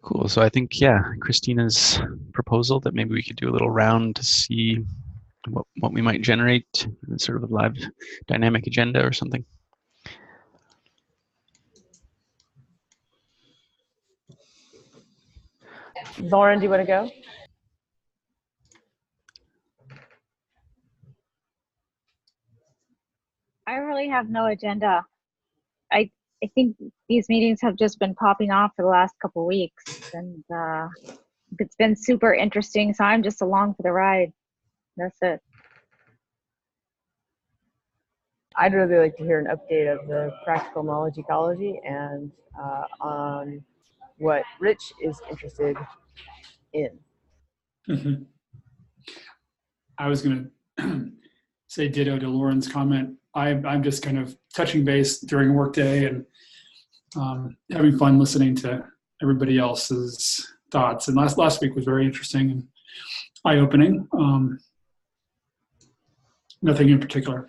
Cool. So I think, yeah, Christina's proposal that maybe we could do a little round to see what we might generate, sort of a live dynamic agenda or something. Lauren, do you want to go? I really have no agenda. I I think these meetings have just been popping off for the last couple of weeks, and it's been super interesting. So I'm just along for the ride. That's it. I'd really like to hear an update of the practical knowledge ecology and on what Rich is interested in. Mm-hmm. I was going to say ditto to Lauren's comment. I'm just kind of touching base during workday and having fun listening to everybody else's thoughts. And last week was very interesting and eye-opening. Nothing in particular.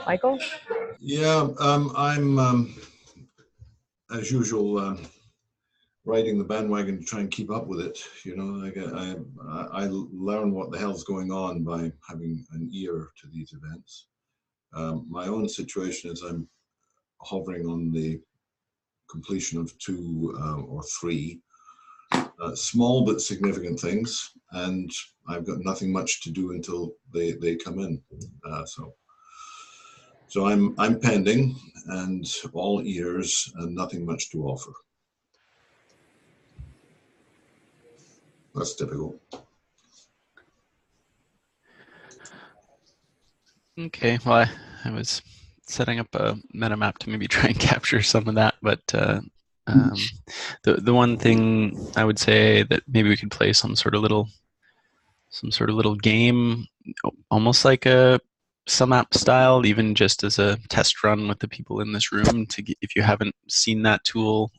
Michael? Yeah, I'm as usual riding the bandwagon to try and keep up with it. You know, like I learn what the hell's going on by having an ear to these events. My own situation is I'm hovering on the completion of 2 or 3 small but significant things, and I've got nothing much to do until they come in. So I'm pending and all ears and nothing much to offer. That's typical. Okay, well, I was setting up a meta map to maybe try and capture some of that, but the one thing I would say that maybe we could play some sort of little game, almost like a SumApp style, even just as a test run with the people in this room. If you haven't seen that tool,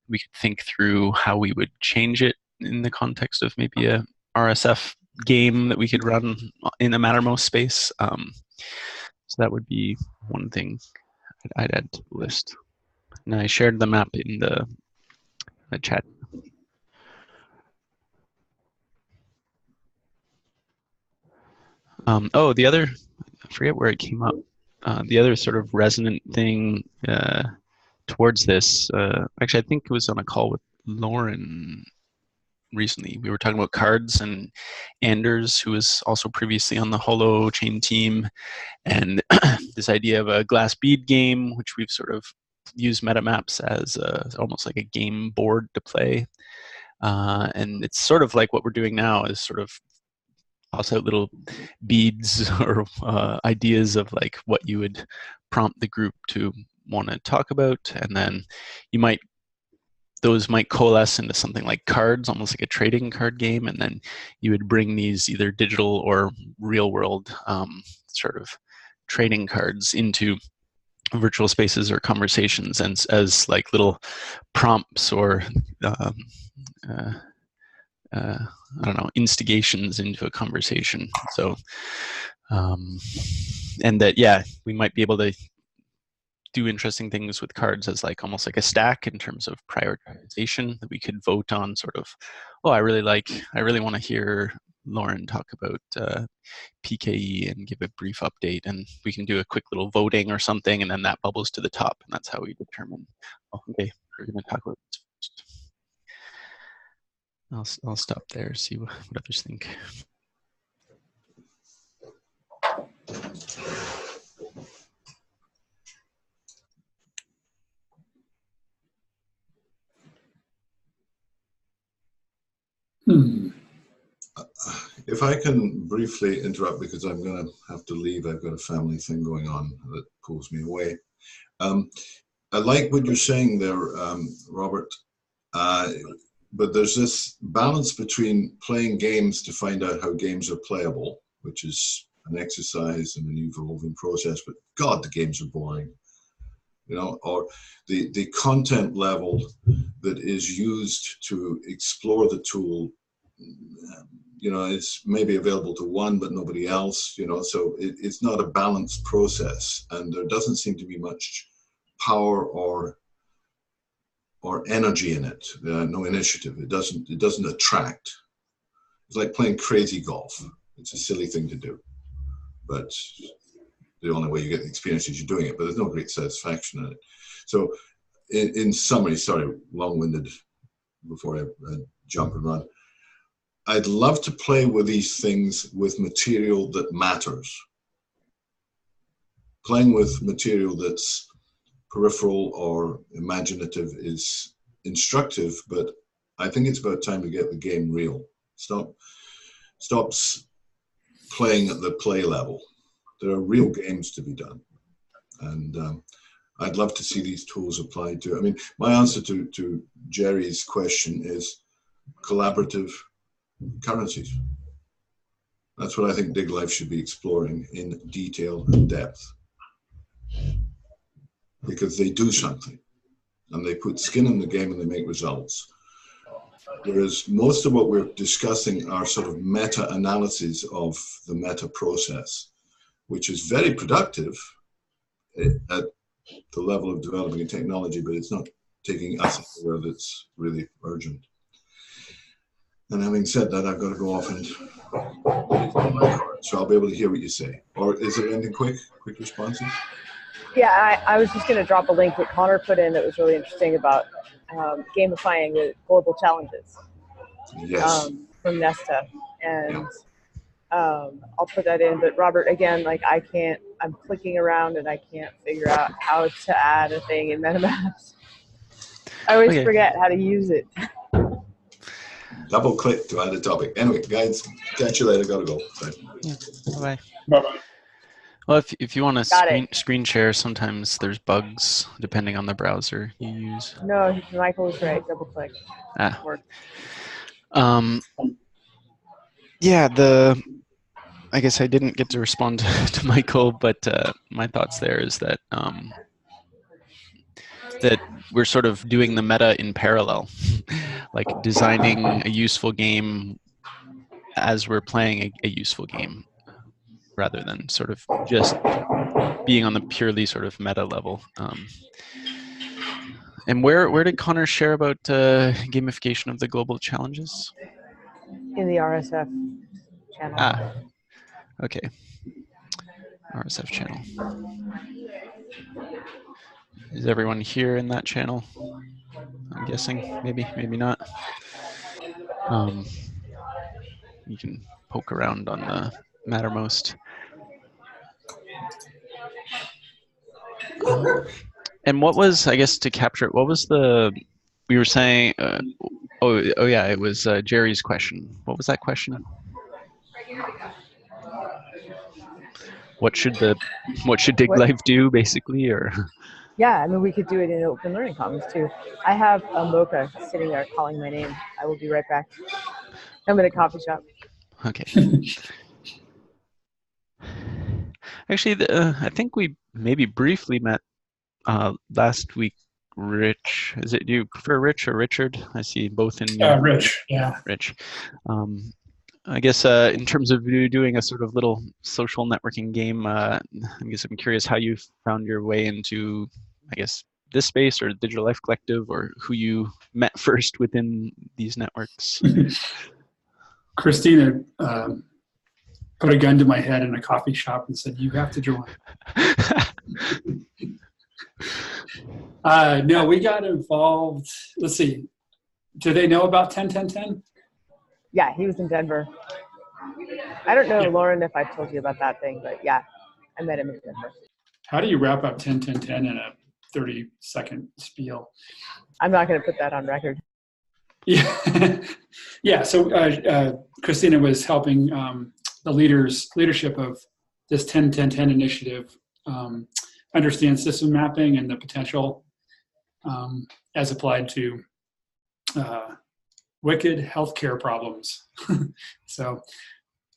we could think through how we would change it in the context of maybe a RSF game that we could run in a Mattermost space. So that would be one thing I'd add to the list. And I shared the map in the chat. Oh, the other, I forget where it came up. The other sort of resonant thing towards this, actually, I think it was on a call with Lauren recently. We were talking about cards, and Anders, who was also previously on the Holochain team, and this idea of a glass bead game, which we've sort of used MetaMaps as almost like a game board to play. And it's sort of like what we're doing now is sort of toss out little beads or ideas of like what you would prompt the group to want to talk about, and then those might coalesce into something like cards, almost like a trading card game, and then you would bring these either digital or real world sort of trading cards into virtual spaces or conversations, and as like little prompts or I don't know, instigations into a conversation. So, and that, yeah, we might be able to do interesting things with cards as like almost like a stack in terms of prioritization that we could vote on sort of, oh, I really want to hear Lauren talk about PKE and give a brief update, and we can do a quick little voting or something, and then that bubbles to the top, and that's how we determine, oh, okay, we're going to talk about this first. I'll stop there, see what others think. If I can briefly interrupt, because I'm going to have to leave. I've got a family thing going on that pulls me away. I like what you're saying there, Robert, but there's this balance between playing games to find out how games are playable, which is an exercise and an evolving process, but God, the games are boring. You know, or the content level that is used to explore the tool, you know, it's maybe available to one but nobody else, you know, so it's not a balanced process, and there doesn't seem to be much power or energy in it, no initiative. It doesn't attract. It's like playing crazy golf. It's a silly thing to do, but the only way you get the experience is you're doing it, but there's no great satisfaction in it. So in summary, sorry, long-winded before I jump and run, I'd love to play with these things with material that matters. Playing with material that's peripheral or imaginative is instructive, but I think it's about time to get the game real. Stops playing at the play level. There are real games to be done. And I'd love to see these tools applied to, I mean, my answer to Jerry's question is collaborative currencies. That's what I think Dig Life should be exploring in detail and depth. Because they do something and they put skin in the game and they make results. Whereas most of what we're discussing are sort of meta-analyses of the meta process, which is very productive at the level of developing a technology, but it's not taking us anywhere that's really urgent. And having said that, I've got to go off and so I'll be able to hear what you say. Or is there anything quick responses? Yeah, I was just going to drop a link that Connor put in that was really interesting about gamifying the global challenges. Yes. From Nesta. And I'll put that in. But Robert, again, like I'm clicking around and I can't figure out how to add a thing in MetaMaps. I always forget how to use it. Double click to add a topic. Anyway, guys, catch you later. Gotta go. Bye. Yeah. Bye-bye. Bye-bye. Well, if you want to screen share, sometimes there's bugs depending on the browser you use. No, Michael was right. Double click. Yeah, I guess I didn't get to respond to Michael, but my thoughts there is that that we're sort of doing the meta in parallel, like designing a useful game as we're playing a useful game, rather than sort of just being on the purely sort of meta level. And where did Connor share about gamification of the global challenges? In the RSF channel. Okay. RSF channel. Is everyone here in that channel? I'm guessing. Maybe not. You can poke around on the Mattermost. And what was, I guess, to capture it, what was we were saying, oh yeah, it was Jerry's question. What was that question? What should Dig Life do, basically, or? Yeah, I mean, we could do it in Open Learning Commons too. I have a Mocha sitting there calling my name. I will be right back. I'm in a coffee shop. Okay. Actually, I think we maybe briefly met last week. Rich, do you prefer Rich or Richard? I see both in. Rich, yeah. Rich. I guess in terms of you doing a sort of little social networking game, I guess I'm curious how you found your way into, I guess, this space or Digital Life Collective, or who you met first within these networks. Christina put a gun to my head in a coffee shop and said, "You have to join." No, we got involved. Let's see. Do they know about 10-10-10? Yeah, he was in Denver. I don't know, Lauren, if I told you about that thing, but yeah, I met him in Denver. How do you wrap up 10-10-10 in a 30-second spiel? I'm not going to put that on record. Yeah, yeah. So Christina was helping the leadership of this 10-10-10 initiative understand system mapping and the potential as applied to wicked healthcare problems. So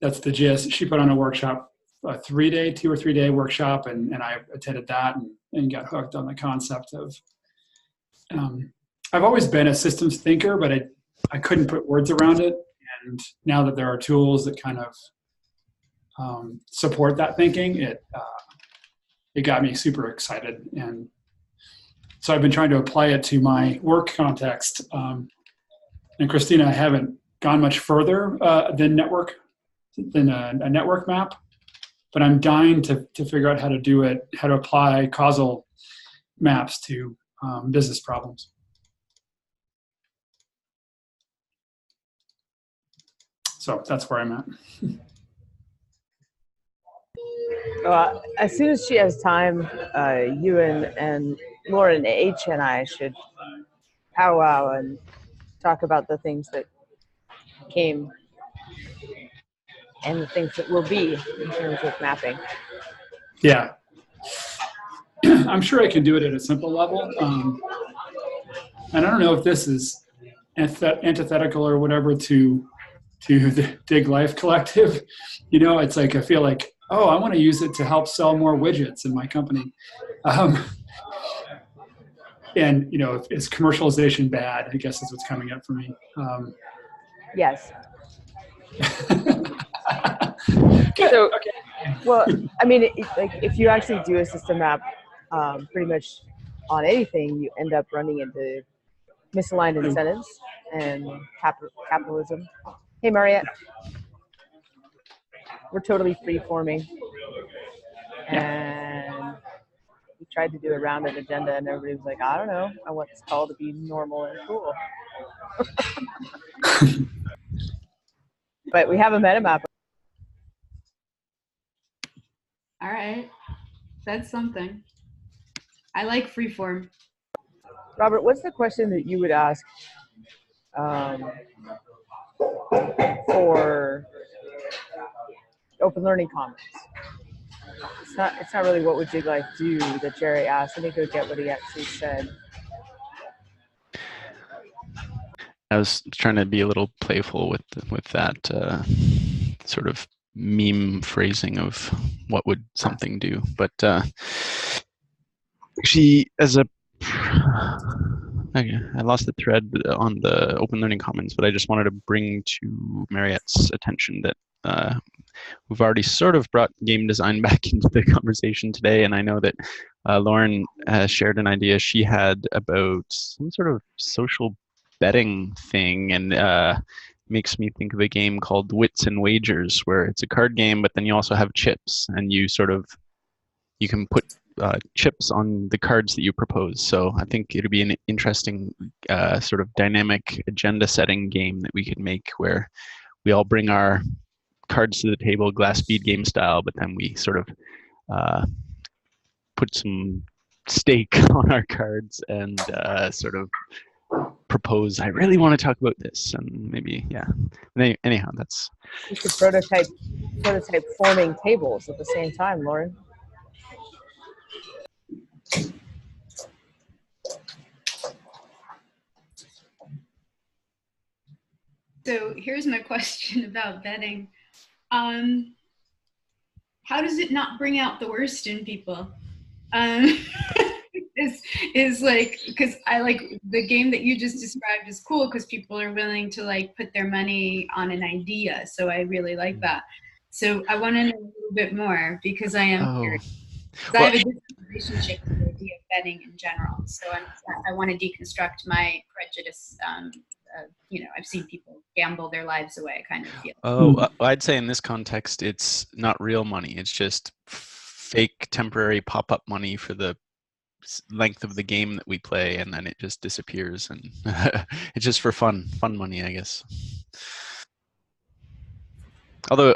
that's the gist. She put on a workshop, a 2 or 3 day workshop, and I attended that and got hooked on the concept of, I've always been a systems thinker, but I couldn't put words around it. And now that there are tools that kind of support that thinking, it got me super excited. And so I've been trying to apply it to my work context. And Christina, I haven't gone much further than a network map, but I'm dying to figure out how to do it, how to apply causal maps to business problems. So that's where I'm at. As soon as she has time, you and Lauren H and I should powwow and talk about the things that came and the things that will be in terms of mapping. Yeah. I'm sure I can do it at a simple level. And I don't know if this is antithetical or whatever to the Dig Life Collective. You know, it's like, I feel like, oh, I want to use it to help sell more widgets in my company. And, you know, is commercialization bad? I guess is what's coming up for me. Yes. Good. So, Okay. well, I mean, like if you actually do a system map, pretty much on anything, you end up running into misaligned incentives and capitalism. Hey, Mariette. We're totally free-forming. And we tried to do a rounded agenda, and everybody was like, I don't know. I want this call to be normal and cool. But we have a meta map. All right. That's something. I like freeform. Robert, what's the question that you would ask for Open Learning Commons? It's not really what would Dig Life do that Jerry asked. Let me go get what he actually said. I was trying to be a little playful with that sort of meme phrasing of what would something do, but actually, okay, I lost the thread on the Open Learning Commons, but I just wanted to bring to Mariette's attention that we've already sort of brought game design back into the conversation today, and I know that Lauren shared an idea she had about some sort of social betting thing, and makes me think of a game called Wits and Wagers, where it's a card game, but then you also have chips, and you can put chips on the cards that you propose. So I think it'd be an interesting sort of dynamic agenda setting game that we could make, where we all bring our cards to the table, glass bead game style, but then we sort of put some stake on our cards and sort of propose, I really want to talk about this, and maybe, yeah. Anyhow, that's... You could prototype forming tables at the same time, Lauren. So here's my question about betting. How does it not bring out the worst in people? Is like, because I like the game that you just described is cool because people are willing to like put their money on an idea. So I really like that. So I want to know a little bit more because I am curious. Well, I have a different relationship with the idea of betting in general. So I want to deconstruct my prejudice. You know, I've seen people gamble their lives away, kind of feel. Oh, I'd say in this context, it's not real money. It's just fake temporary pop-up money for the length of the game that we play, and then it just disappears, and it's just for fun money, I guess. Although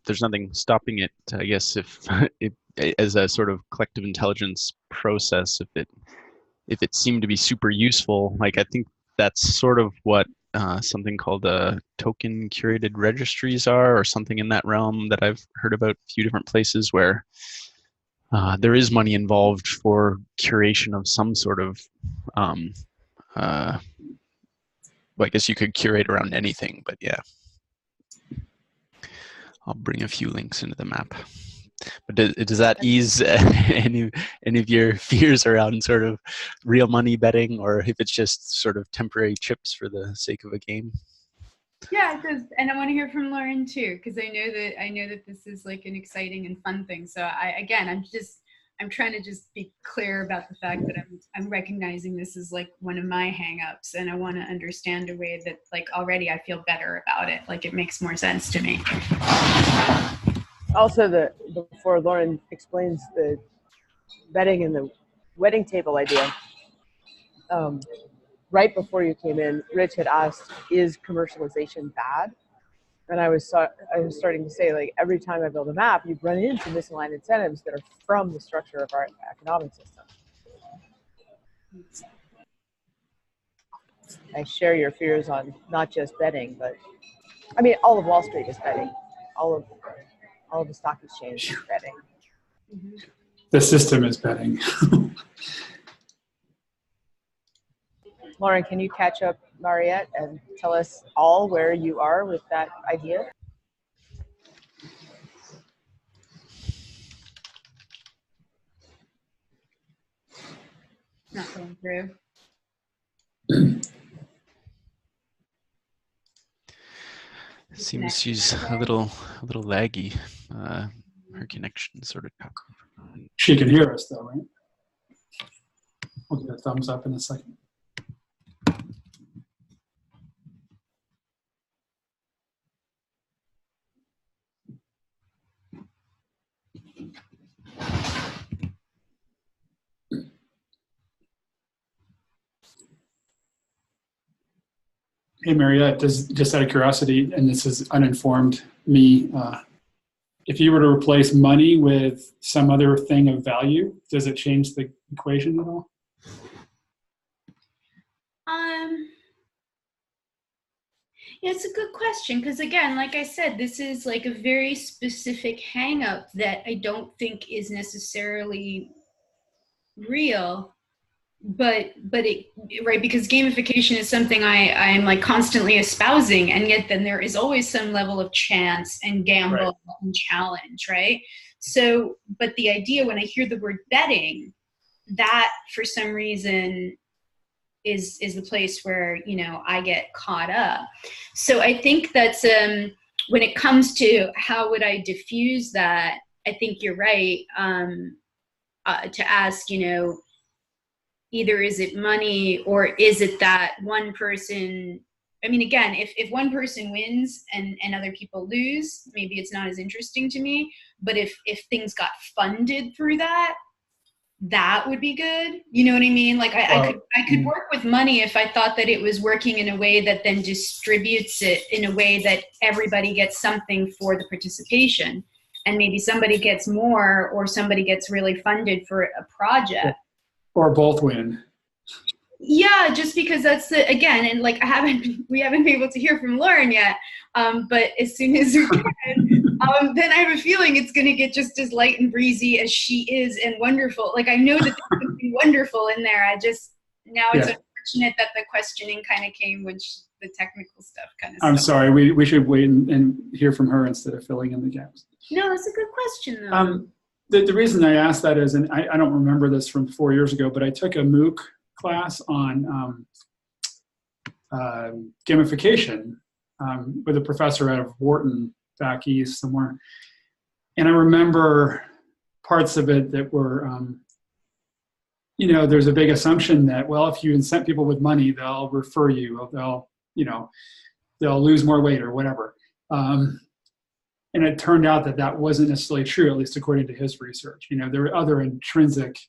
there's nothing stopping it, I guess, if as a sort of collective intelligence process, if it seemed to be super useful, like I think that's sort of what something called token curated registries are, or something in that realm that I've heard about a few different places where there is money involved for curation of some sort of, well, I guess you could curate around anything, but yeah. I'll bring a few links into the map. But does that ease any of your fears around sort of real money betting, or if it's just sort of temporary chips for the sake of a game? Yeah, it does, and I want to hear from Lauren too, because I know that this is like an exciting and fun thing. So I'm I'm trying to just be clear about the fact that I'm recognizing this is like one of my hangups, and I want to understand a way that like already I feel better about it. Like it makes more sense to me. Also, before Lauren explains the betting and the wedding table idea, right before you came in, Rich had asked, "Is commercialization bad?" And I was starting to say, like, every time I build a map, you run into misaligned incentives that are from the structure of our economic system. I share your fears on not just betting, but I mean, all of Wall Street is betting. All of the stock exchange is betting. The system is betting. Lauren, can you catch up Mariette and tell us all where you are with that idea? Not going through. Seems she's a little laggy. Her connection sort of cut. She can hear us though, right? We'll get a thumbs up in a second. Hey, Mariette, just out of curiosity, and this is uninformed me, if you were to replace money with some other thing of value, does it change the equation at all? Yeah, it's a good question because again, like I said, this is like a very specific hang up that I don't think is necessarily real. But it, right, because gamification is something I'm like constantly espousing, and yet then there is always some level of chance and gamble and challenge, right? So, but the idea when I hear the word betting, that for some reason is the place where, you know, I get caught up. So I think that's when it comes to how would I diffuse that, I think you're right to ask, you know, either is it money or is it that one person, I mean, again, if one person wins and other people lose, maybe it's not as interesting to me. But if things got funded through that, that would be good. You know what I mean? Like I could work with money if I thought that it was working in a way that then distributes it in a way that everybody gets something for the participation. And maybe somebody gets more or somebody gets really funded for a project. Or both win. Yeah, just because that's the, again, and like we haven't been able to hear from Lauren yet. But as soon as we can, then I have a feeling it's going to get just as light and breezy as she is and wonderful. Like I know that there's something wonderful in there. I just, now it's unfortunate that the questioning kind of came when the technical stuff kind of I'm sorry, we should wait and hear from her instead of filling in the gaps. No, that's a good question though. The reason I asked that is, and I don't remember this from 4 years ago, but I took a MOOC class on gamification with a professor out of Wharton back east somewhere. And I remember parts of it that were, you know, there's a big assumption that, well, if you incent people with money, they'll refer you, they'll lose more weight or whatever. And it turned out that wasn't necessarily true, at least according to his research. You know, there were other intrinsic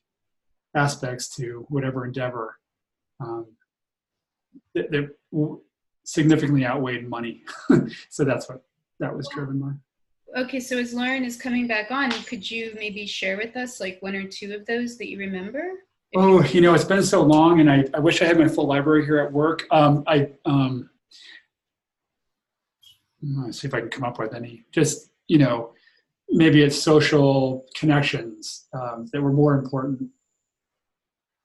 aspects to whatever endeavor that significantly outweighed money. So that's what that was driven by. Okay, so as Lauren is coming back on, could you maybe share with us like one or two of those that you remember? You know, it's been so long, and I wish I had my full library here at work. Let's see if I can come up with any. Just, you know, maybe it's social connections that were more important.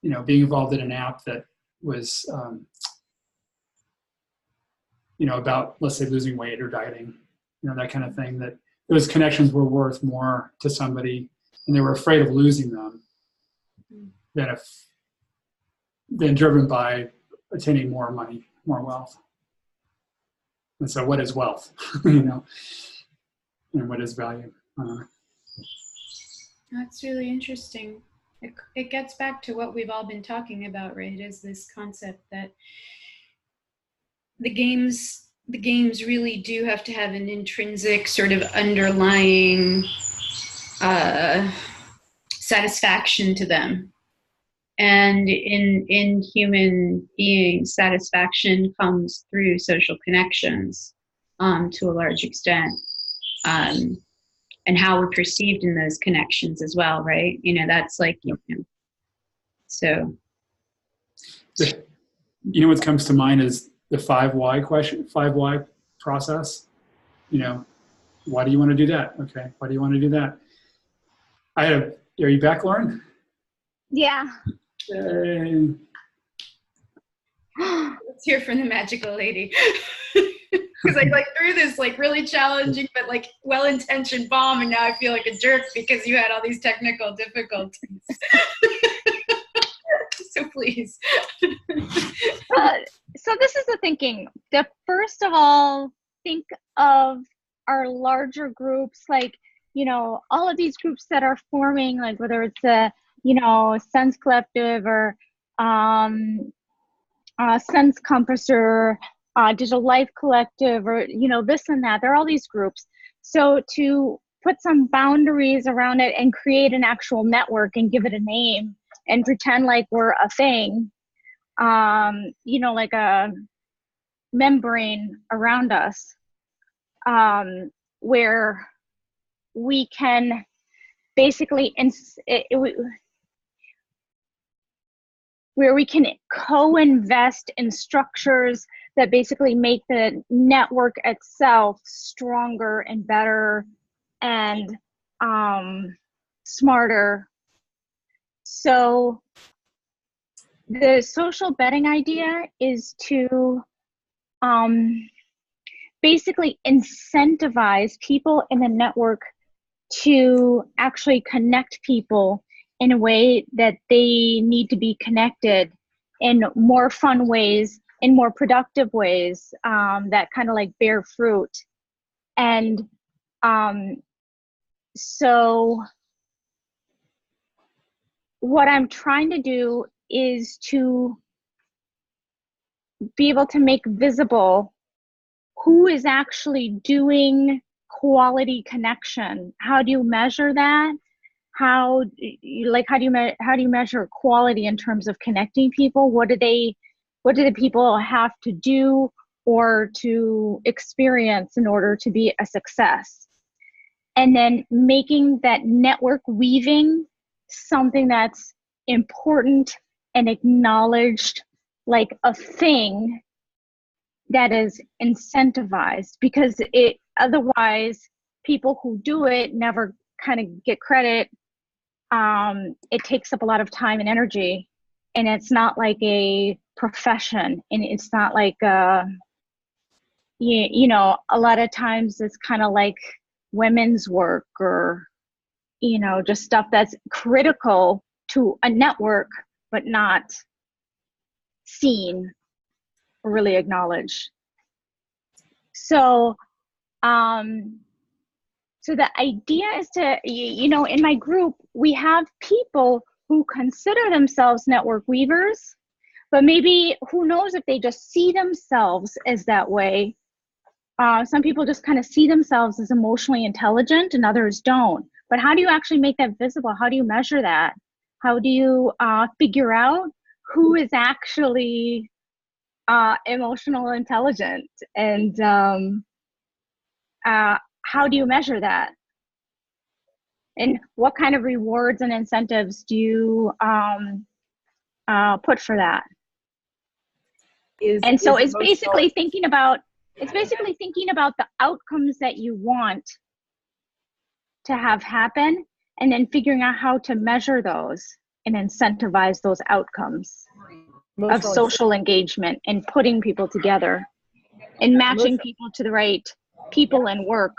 You know, being involved in an app that was, you know, about, let's say, losing weight or dieting, you know, that kind of thing, that those connections were worth more to somebody and they were afraid of losing them than driven by attaining more money, more wealth. And so what is wealth, you know, and what is value? That's really interesting. It gets back to what we've all been talking about, right? Is this concept that the games really do have to have an intrinsic sort of underlying satisfaction to them. And in human beings, satisfaction comes through social connections to a large extent. And how we're perceived in those connections as well, right? That's like, so. What comes to mind is the 5 why question, 5 why process. Why do you want to do that? Okay, why do you want to do that? Are you back, Lauren? Yeah. Yay. Let's hear from the magical lady. Because I threw this really challenging but well-intentioned bomb, and now I feel like a jerk because you had all these technical difficulties. So please. So this is the thinking. First of all, think of our larger groups, all of these groups that are forming, whether it's a Sense Collective or Sense Compass or Digital Life Collective or this and that. There are all these groups. So to put some boundaries around it and create an actual network and give it a name and pretend like we're a thing, like a membrane around us, where we can basically where we can co-invest in structures that basically make the network itself stronger and better and smarter. So the social betting idea is to basically incentivize people in the network to actually connect people in a way that they need to be connected in more fun ways, in more productive ways, that kind of bear fruit. And so what I'm trying to do is to be able to make visible who is actually doing quality connection. How do you measure that? How do you measure quality in terms of connecting people? What do the people have to do or to experience in order to be a success? And then making that network weaving something that's important and acknowledged, like a thing that is incentivized, because otherwise people who do it never kind of get credit. It takes up a lot of time and energy, and it's not like a profession, and it's not like a lot of times it's kind of like women's work or just stuff that's critical to a network but not seen or really acknowledged. So so the idea is to, in my group, we have people who consider themselves network weavers, but maybe who knows if they just see themselves as that way. Some people just kind of see themselves as emotionally intelligent and others don't. But how do you actually make that visible? How do you measure that? How do you figure out who is actually emotional intelligent? And how do you measure that? And what kind of rewards and incentives do you put for that? So it's basically thinking about the outcomes that you want to have happen, and then figuring out how to measure those and incentivize those outcomes of social engagement and putting people together and matching people to the right people and work.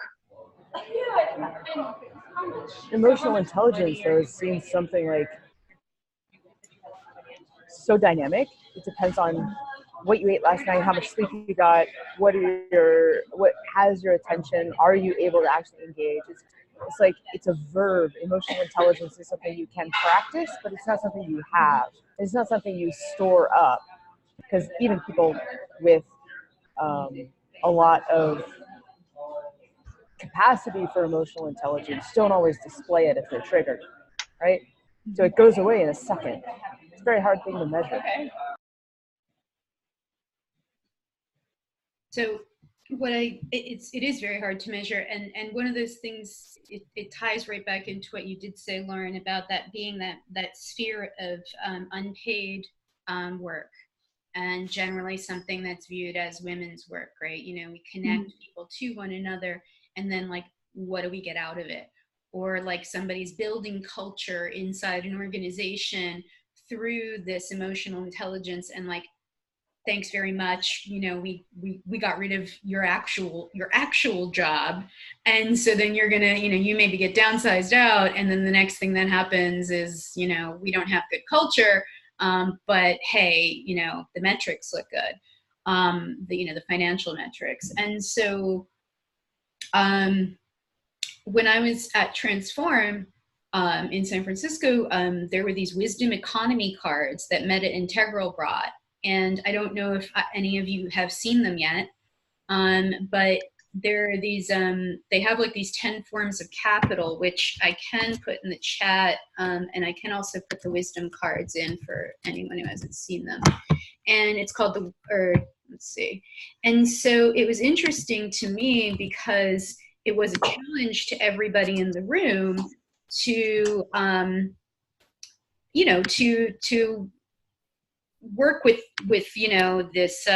Emotional intelligence, though, seems something like so dynamic. It depends on what you ate last night, how much sleep you got, what has your attention, are you able to actually engage? It's like it's a verb. Emotional intelligence is something you can practice, but it's not something you have. It's not something you store up, because even people with a lot of capacity for emotional intelligence don't always display it if they're triggered, right? So it goes away in a second. It's a very hard thing to measure. So it is very hard to measure, and one of those things, it ties right back into what you did say, Lauren, about that being that sphere of unpaid work, and generally something that's viewed as women's work, right? You know, we connect people to one another, and then like, what do we get out of it? Or like somebody's building culture inside an organization through this emotional intelligence, and like, thanks very much, you know, we got rid of your actual job, and so then you're gonna, you know, you maybe get downsized out, and then the next thing that happens is, you know, we don't have good culture, but hey, you know, the metrics look good, you know, the financial metrics. And so when I was at Transform in San Francisco, there were these wisdom economy cards that Meta Integral brought. And I don't know if any of you have seen them yet, but there are these, they have like these 10 forms of capital, which I can put in the chat, and I can also put the wisdom cards in for anyone who hasn't seen them. And it's called let's see. And so it was interesting to me because it was a challenge to everybody in the room to, you know, to work with, you know, this,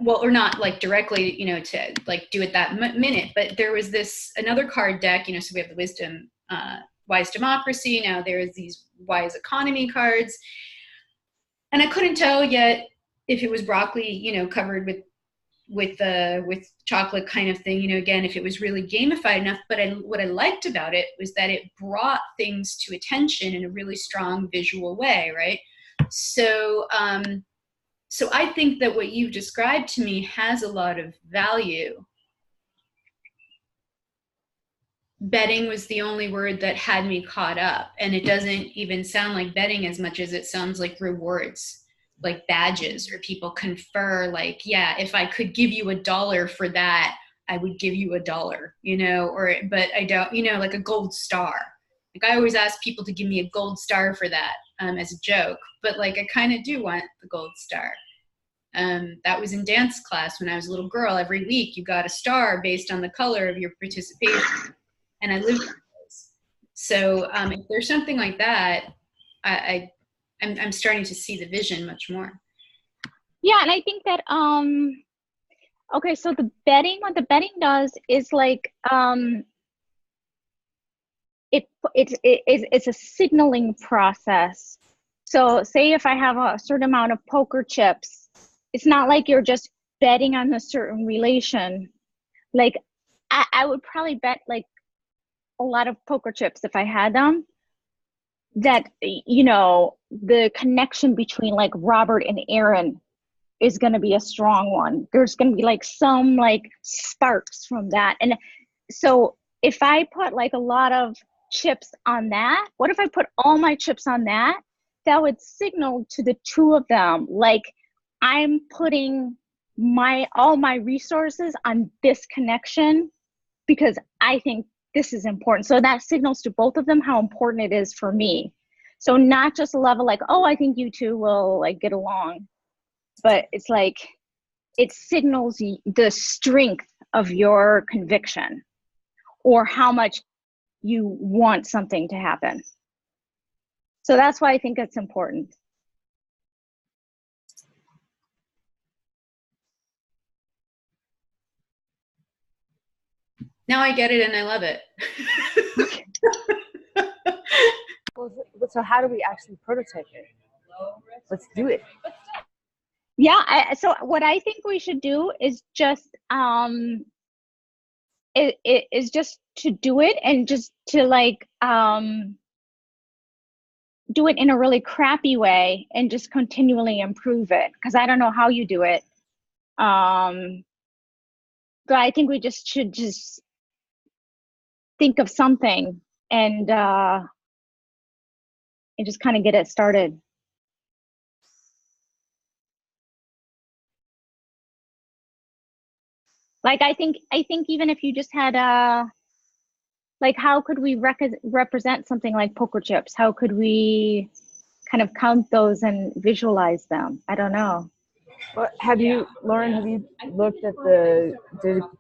well, or not like directly, you know, to like do it that minute, but there was this, another card deck, you know, so we have the wisdom, wise democracy. Now there's these wise economy cards. And I couldn't tell yet if it was broccoli, you know, covered with chocolate kind of thing, you know, again, if it was really gamified enough. But what I liked about it was that it brought things to attention in a really strong visual way, right? So, so I think that what you've described to me has a lot of value. Betting was the only word that had me caught up, and it doesn't even sound like betting as much as it sounds like rewards, like badges, or people confer, like, yeah, if I could give you $1 for that, I would give you $1, you know, or, but I don't, you know, like a gold star. Like I always ask people to give me a gold star for that, as a joke, but like I kind of do want the gold star. That was in dance class when I was a little girl. Every week you got a star based on the color of your participation, and I lived on those. So if there's something like that, I'm starting to see the vision much more. Yeah, and I think that okay, so the betting, what the betting does is like it's a signaling process. So say if I have a certain amount of poker chips, it's not like you're just betting on a certain relation. Like I would probably bet like a lot of poker chips if I had them, that, you know, the connection between like Robert and Aaron is going to be a strong one. There's going to be like some like sparks from that. And so if I put like a lot of chips on that, what if I put all my chips on that? That would signal to the two of them, like, I'm putting all my resources on this connection because I think this is important. So that signals to both of them how important it is for me. So not just a level like, oh, I think you two will like get along, but it's like, it signals the strength of your conviction or how much you want something to happen. So that's why I think it's important. Now I get it and I love it. Well, so how do we actually prototype it? Let's do it. Yeah, so what I think we should do is just is just to do it, and just to like do it in a really crappy way and just continually improve it, because I don't know how you do it. But I think we just should just think of something and just kind of get it started. Like I think even if you just had like, how could we represent something like poker chips? How could we kind of count those and visualize them? I don't know. Well, Lauren, have you looked at the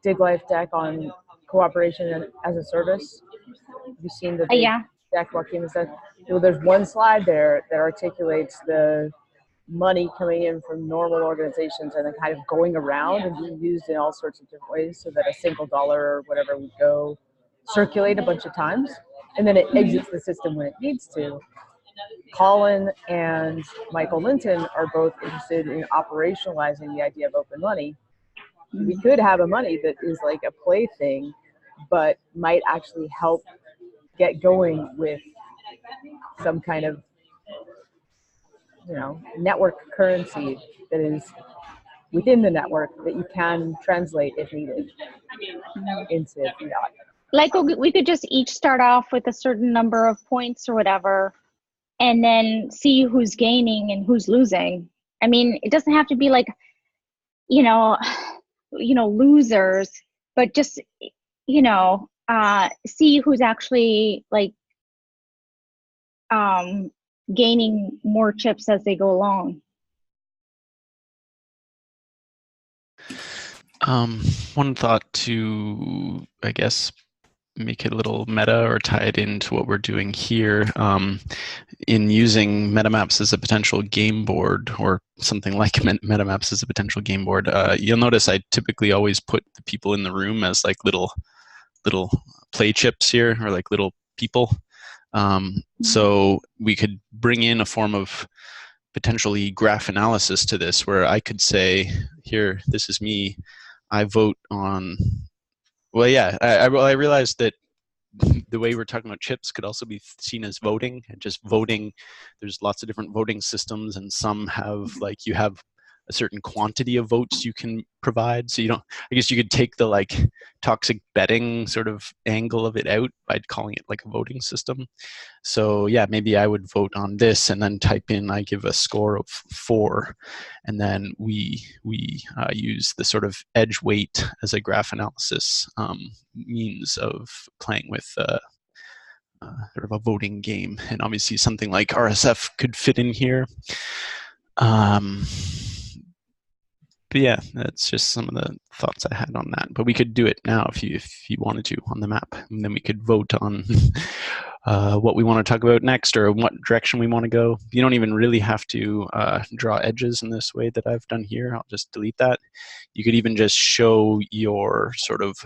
Dig Life deck on cooperation as a service? Have you seen the big Yeah. deck Joaquin said? Well, there's one slide there that articulates the money coming in from normal organizations and then kind of going around and being used in all sorts of different ways, so that a single dollar or whatever would go circulate a bunch of times, and then it exits the system when it needs to. Colin and Michael Linton are both interested in operationalizing the idea of open money. We could have a money that is like a play thing, but might actually help get going with some kind of, network currency that is within the network that you can translate if needed into fiat. Like we could just each start off with a certain number of points or whatever, and then see who's gaining and who's losing. I mean, it doesn't have to be like, losers, but just, see who's actually like gaining more chips as they go along. One thought to, I guess, make it a little meta or tie it into what we're doing here, in using MetaMaps as a potential game board, or something like MetaMaps as a potential game board. You'll notice I typically always put the people in the room as like little play chips here, or like little people. So we could bring in a form of potentially graph analysis to this, where I could say, here, this is me. I vote on. Well, yeah, I realized that the way we're talking about chips could also be seen as voting, and just voting. There's lots of different voting systems, and some have like, you have a certain quantity of votes you can provide. So you don't, I guess you could take the like toxic betting sort of angle of it out by calling it like a voting system. So yeah, maybe I would vote on this and then type in, I give a score of 4. And then we use the sort of edge weight as a graph analysis means of playing with sort of a voting game. And obviously something like RSF could fit in here. But yeah, that's just some of the thoughts I had on that. But we could do it now if you wanted to on the map, and then we could vote on what we want to talk about next, or what direction we want to go. You don't even really have to draw edges in this way that I've done here. I'll just delete that. You could even just show your sort of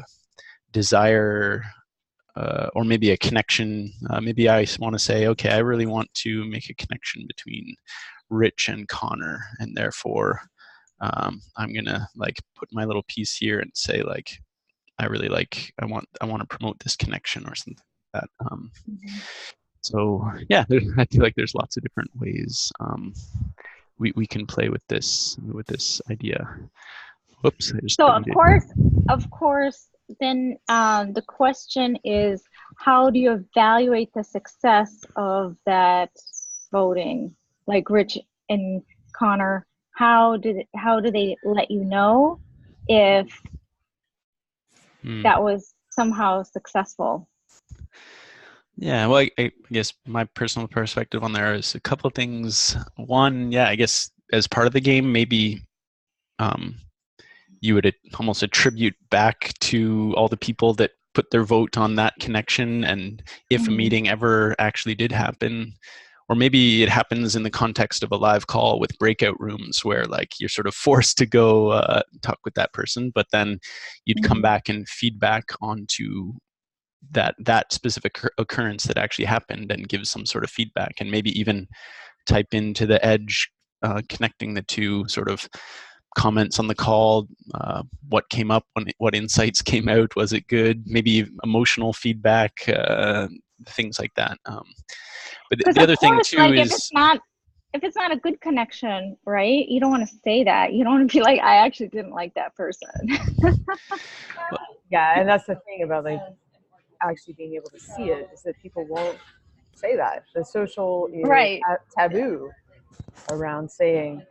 desire, or maybe a connection. Maybe I want to say, okay, I really want to make a connection between Rich and Connor, and therefore I'm gonna like put my little piece here and say like, I really like, I want to promote this connection or something like that. So yeah, I feel like there's lots of different ways we can play with this idea. Whoops, I just So deleted. of course, then the question is, how do you evaluate the success of that voting? Like Rich and Connor, how do they let you know if that was somehow successful? Yeah, well, I guess my personal perspective on there is a couple of things. One, yeah, I guess as part of the game, maybe you would almost attribute back to all the people that put their vote on that connection, and if a meeting ever actually did happen, or maybe it happens in the context of a live call with breakout rooms where like you're sort of forced to go talk with that person, but then you'd come back and feedback onto that specific occurrence that actually happened and give some sort of feedback, and maybe even type into the edge connecting the two sort of comments on the call, what came up, what insights came out, was it good, maybe emotional feedback, things like that. But the other thing too, like, is if it's not a good connection, right? You don't want to say that. You don't want to be like, I actually didn't like that person. Yeah, and that's the thing about like actually being able to see it is that people won't say that. The social Right. taboo around saying,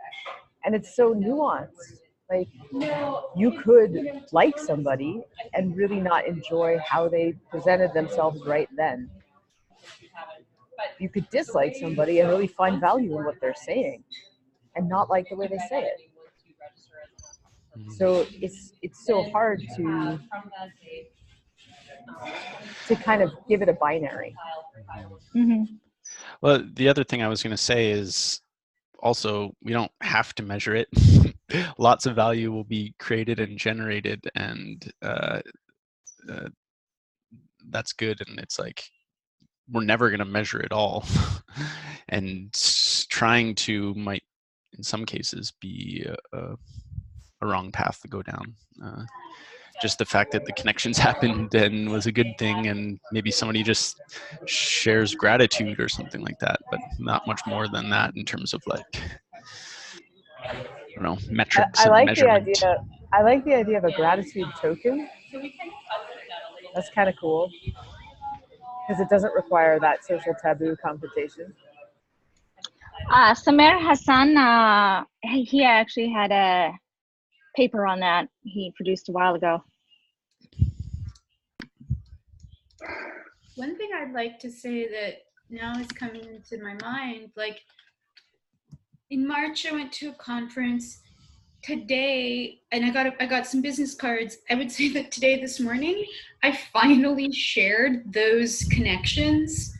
and it's so nuanced. Like, you could like somebody and really not enjoy how they presented themselves right then. You could dislike somebody and really find value in what they're saying and not like the way they say it. So it's so hard to kind of give it a binary. Hmm. Well, the other thing I was going to say is also we don't have to measure it. Lots of value will be created and generated, and that's good. And it's like we're never going to measure it all, and trying to might in some cases be a wrong path to go down. Just the fact that the connections happened and was a good thing, and maybe somebody just shares gratitude or something like that, but not much more than that in terms of like, I don't know, metrics I and like measurement. the idea. I like the idea of a gratitude token. That's kind of cool because it doesn't require that social taboo confrontation. Samer Hassan, he actually had a paper on that he produced a while ago. One thing I'd like to say that now is coming into my mind, like in March, I went to a conference. Today, and I got some business cards. I would say that today, this morning, I finally shared those connections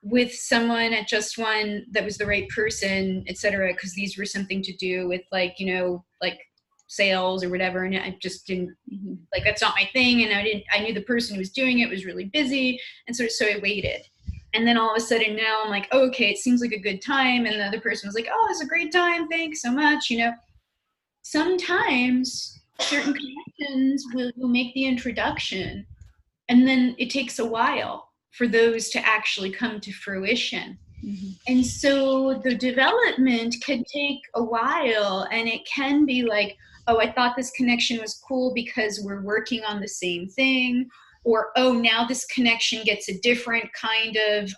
with someone at Just One that was the right person, etc. Because these were something to do with like, you know, like sales or whatever, and I just didn't like, that's not my thing, and I knew the person who was doing it was really busy, and so I waited. And then all of a sudden now I'm like, oh, okay, it seems like a good time, and the other person was like, oh, it's a great time, thanks so much, you know. Sometimes certain connections will make the introduction, and then it takes a while for those to actually come to fruition. Mm-hmm. And so the development can take a while, and it can be like, oh, I thought this connection was cool because we're working on the same thing, or oh, now this connection gets a different kind of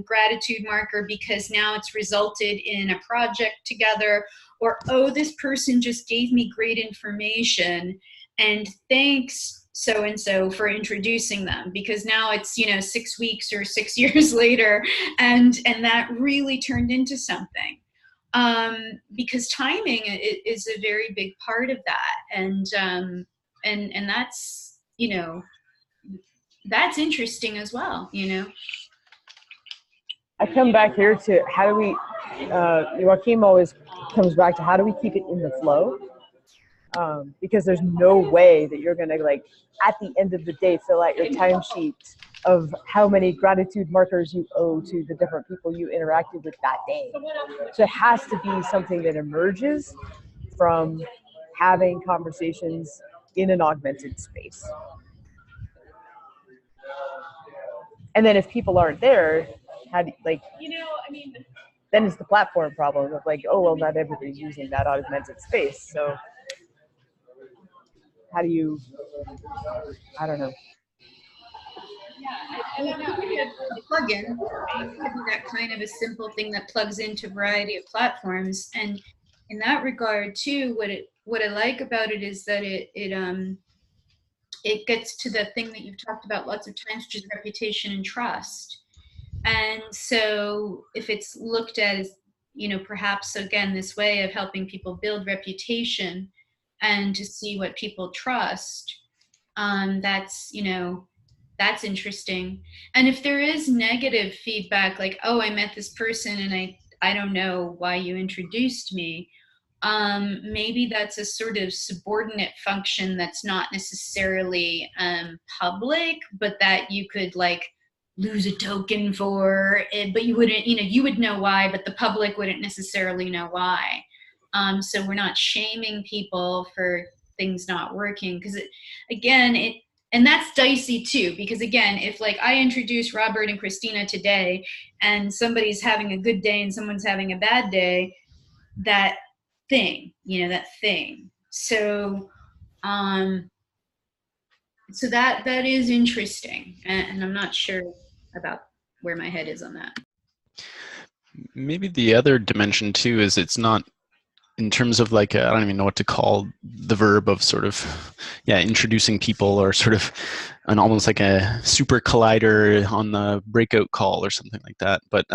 gratitude marker because now it's resulted in a project together, or oh, this person just gave me great information and thanks so and so for introducing them, because now it's, you know, 6 weeks or 6 years later, and that really turned into something. Because timing is a very big part of that, and that's, you know, that's interesting as well, you know. I come back here to how do we, Joachim always comes back to how do we keep it in the flow? Because there's no way that you're going to, like, at the end of the day, fill out your timesheet of how many gratitude markers you owe to the different people you interacted with that day. So it has to be something that emerges from having conversations in an augmented space. And then if people aren't there, how do, like, then it's the platform problem of like, oh, well, not everybody's using that augmented space. So how do you, I don't know. I don't know. I mean, the plugin, right, could be that kind of a simple thing that plugs into a variety of platforms. And in that regard, too, what I like about it is that it gets to the thing that you've talked about lots of times, which is reputation and trust. And so if it's looked at as, you know, perhaps again this way of helping people build reputation and to see what people trust, that's, you know, that's interesting. And if there is negative feedback, like, oh, I met this person and I don't know why you introduced me, maybe that's a sort of subordinate function that's not necessarily public, but that you could like lose a token for it, but you wouldn't, you know, you would know why, but the public wouldn't necessarily know why. So we're not shaming people for things not working, because and that's dicey too, because again, if like I introduce Robert and Christina today and somebody's having a good day and someone's having a bad day, that thing, you know, that thing. So So that is interesting, and I'm not sure about where my head is on that. Maybe the other dimension too is it's not in terms of like I don't even know what to call the verb of sort of introducing people or sort of an almost like a super collider on the breakout call or something like that, but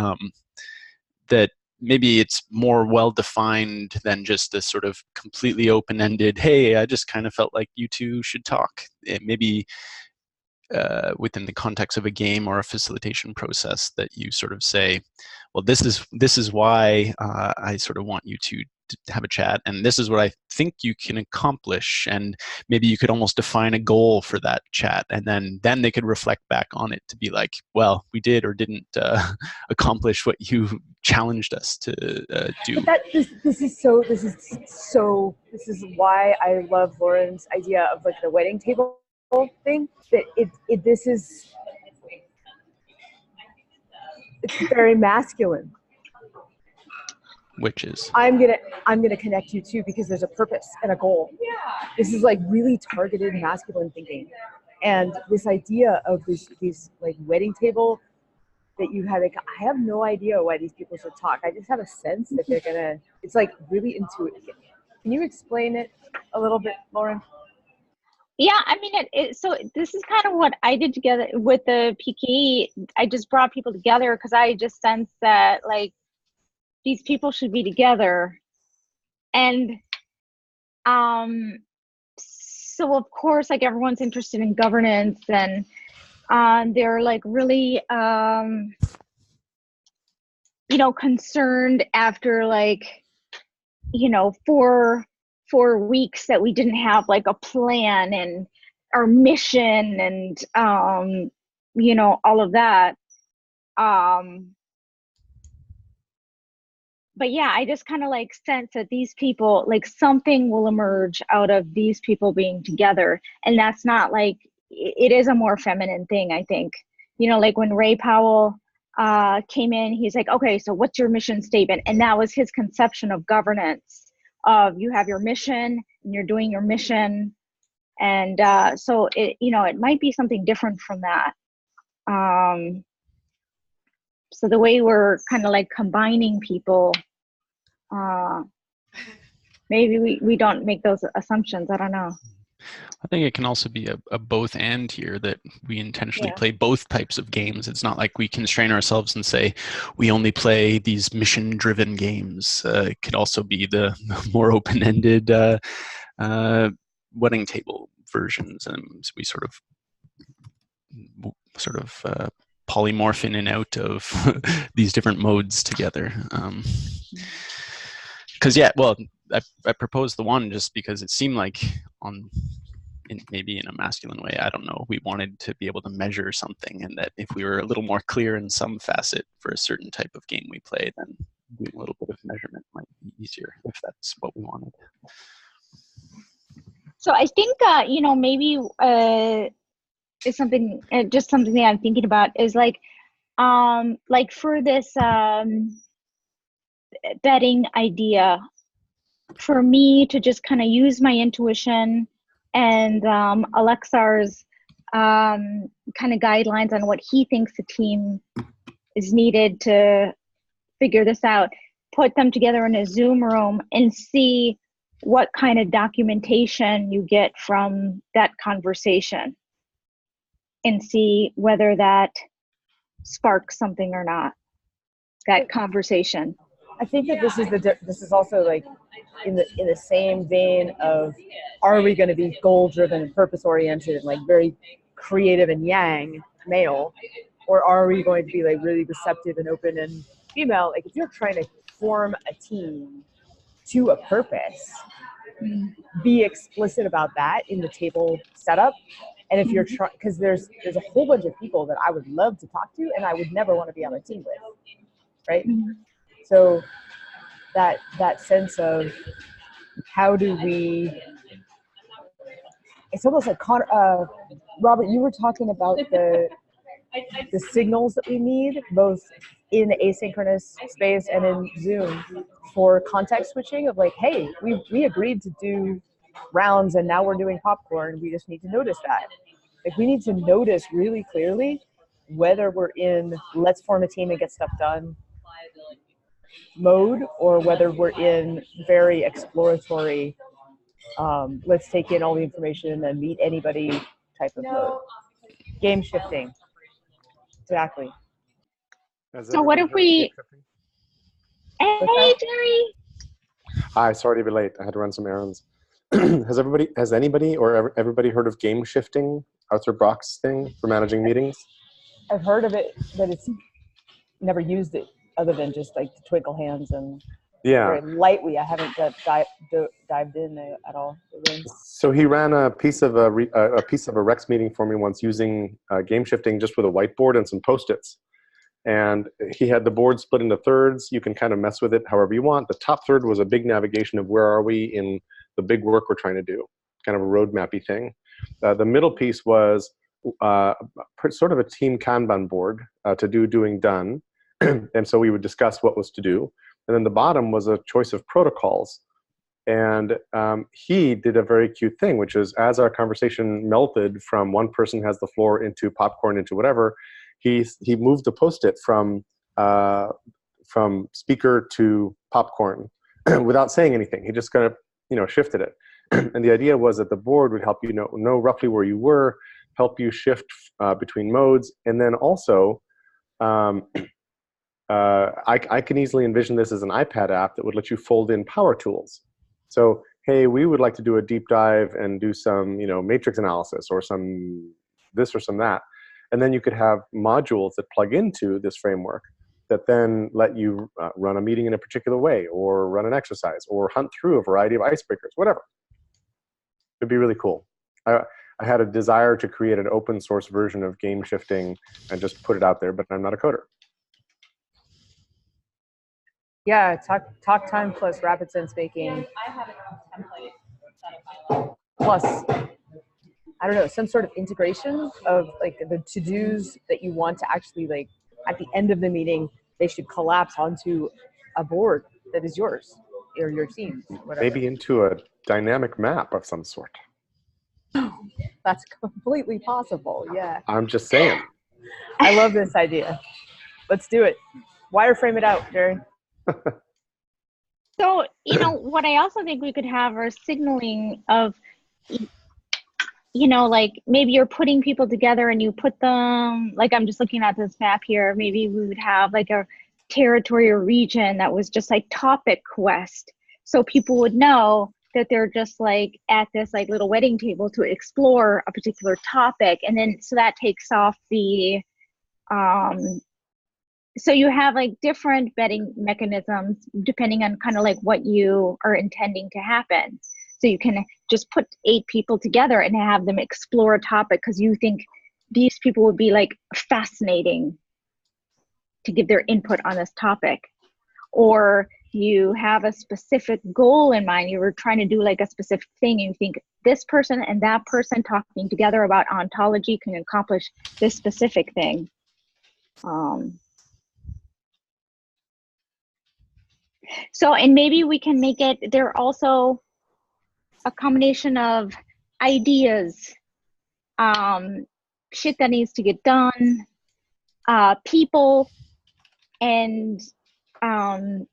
that maybe it's more well defined than just this sort of completely open-ended, hey, I just kind of felt like you two should talk. Maybe within the context of a game or a facilitation process that you sort of say, well, this is why I sort of want you to have a chat, and this is what I think you can accomplish, and maybe you could almost define a goal for that chat, and then they could reflect back on it to be like, well, we did or didn't accomplish what you challenged us to do. But this is why I love Lauren's idea of like the wedding table thing. That it's very masculine. Which is I'm gonna connect you too because there's a purpose and a goal. This is like really targeted masculine thinking, and this idea of these like wedding table that you have. Like, I have no idea why these people should talk. I just have a sense that they're gonna. It's like really intuitive. Can you explain it a little bit, Lauren? Yeah, I mean, so this is kind of what I did together with the PKE. I just brought people together because I just sensed that like these people should be together, and so of course, like everyone's interested in governance, and they're like really concerned after like 4 weeks that we didn't have like a plan and our mission and all of that. But yeah, I just kind of like sense that these people, like something will emerge out of these people being together. And that's not like, it is a more feminine thing, I think. Like when Ray Powell came in, he's like, okay, so what's your mission statement? And that was his conception of governance, of you have your mission and you're doing your mission. And so it might be something different from that. So the way we're kind of like combining people, maybe we don't make those assumptions. I don't know. I think it can also be a both and here, that we intentionally play both types of games. It's not like we constrain ourselves and say we only play these mission-driven games. It could also be the more open-ended wedding table versions, and we sort of polymorph in and out of these different modes together. Because I proposed the one just because it seemed like maybe in a masculine way, I don't know, we wanted to be able to measure something, and that if we were a little more clear in some facet for a certain type of game we play, then doing a little bit of measurement might be easier if that's what we wanted. So I think maybe is something just something that I'm thinking about is like for this betting idea, for me to just kind of use my intuition and Alexar's kind of guidelines on what he thinks the team is needed to figure this out, put them together in a Zoom room and see what kind of documentation you get from that conversation, and see whether that sparks something or not, that conversation. I think that this is also like in the same vein of, are we going to be goal driven and purpose oriented and like very creative and yang male, or are we going to be like really receptive and open and female? Like if you're trying to form a team to a purpose, be explicit about that in the table setup. And if you're trying, because there's a whole bunch of people that I would love to talk to and I would never want to be on a team with, right? So that sense of how do we, it's almost like Robert, you were talking about the signals that we need both in the asynchronous space and in Zoom for context switching of like, hey, we agreed to do rounds and now we're doing popcorn. We just need to notice that. Like we need to notice really clearly whether we're in let's form a team and get stuff done mode, or whether we're in very exploratory, let's take in all the information and meet anybody type of mode. Game shifting. Exactly. So what if we, hey Jerry. Hi, sorry to be late. I had to run some errands. Has anybody or everybody heard of game shifting, Arthur Brock's thing for managing meetings? I've heard of it, but it's never used it other than just like the twinkle hands and very lightly. I haven't dived in at all. So he ran a piece of a Rex meeting for me once using game shifting just with a whiteboard and some Post-its. And he had the board split into thirds. You can kind of mess with it however you want. The top third was a big navigation of where are we in the big work we're trying to do, kind of a roadmappy thing. The middle piece was sort of a team Kanban board to do, doing, done. And so we would discuss what was to do. And then the bottom was a choice of protocols. And he did a very cute thing, which is as our conversation melted from one person has the floor into popcorn into whatever, he moved the Post-it from speaker to popcorn without saying anything. He just kind of shifted it. And the idea was that the board would help you know roughly where you were, help you shift between modes, and then also I can easily envision this as an iPad app that would let you fold in power tools. So, hey, we would like to do a deep dive and do some, matrix analysis or some this or some that. And then you could have modules that plug into this framework that then let you run a meeting in a particular way or run an exercise or hunt through a variety of icebreakers, whatever. It'd be really cool. I had a desire to create an open source version of game shifting and just put it out there, but I'm not a coder. Yeah, talk time plus rapid sense making. I have a template set up my life. Plus, I don't know, some sort of integration of like the to-dos that you want to actually like at the end of the meeting, they should collapse onto a board that is yours or your team's, whatever. Maybe into a dynamic map of some sort. That's completely possible, yeah. I'm just saying. I love this idea. Let's do it. Wireframe it out, Jerry. So, what I also think we could have are signaling of, like maybe you're putting people together and you put them, like I'm just looking at this map here, maybe we would have like a territory or region that was just like topic quest. So people would know that they're just like at this like little wedding table to explore a particular topic. And then, so that takes off the, so you have like different betting mechanisms depending on kind of like what you are intending to happen. So you can just put 8 people together and have them explore a topic because you think these people would be like fascinating to give their input on this topic. Or you have a specific goal in mind. You were trying to do like a specific thing and you think this person and that person talking together about ontology can accomplish this specific thing. So, and maybe we can make it, there also a combination of ideas, shit that needs to get done, people, and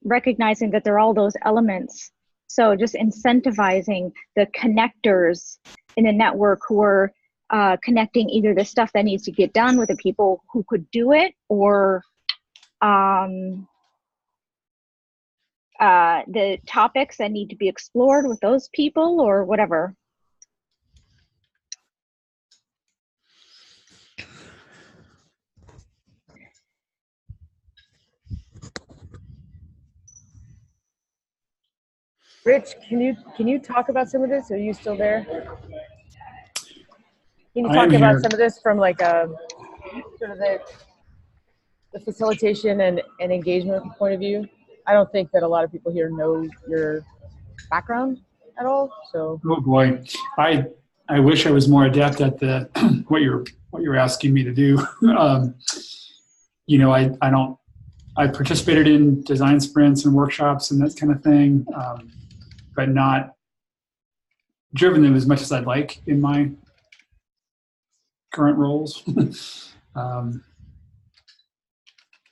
recognizing that there are all those elements. So just incentivizing the connectors in the network who are connecting either the stuff that needs to get done with the people who could do it, or the topics that need to be explored with those people, or whatever. Rich, can you talk about some of this? Are you still there? Can you talk about some of this from like a sort of the facilitation and engagement point of view? I don't think that a lot of people here know your background at all. So. Oh boy, I wish I was more adept at the what you're asking me to do. I participated in design sprints and workshops and that kind of thing, but not driven them as much as I'd like in my current roles.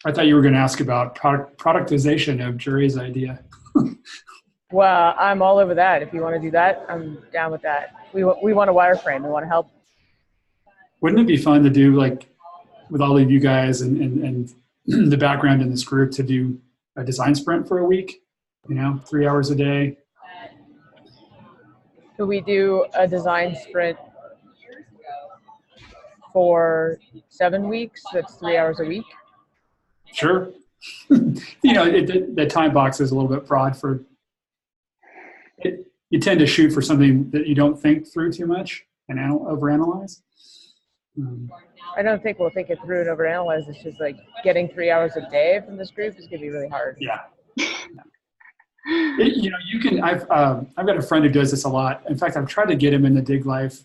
I thought you were going to ask about productization of Jury's idea. Well, I'm all over that. If you want to do that, I'm down with that. We want a wireframe. We want to help. Wouldn't it be fun to do, like, with all of you guys and the background in this group, to do a design sprint for a week? 3 hours a day. Could we do a design sprint for 7 weeks? That's 3 hours a week. Sure. The time box is a little bit broad for it. You tend to shoot for something that you don't think through too much and overanalyze. I don't think we'll think it through and overanalyze. It's just like getting 3 hours a day from this group is going to be really hard. Yeah. You can. I've got a friend who does this a lot. In fact, I've tried to get him in the Dig Life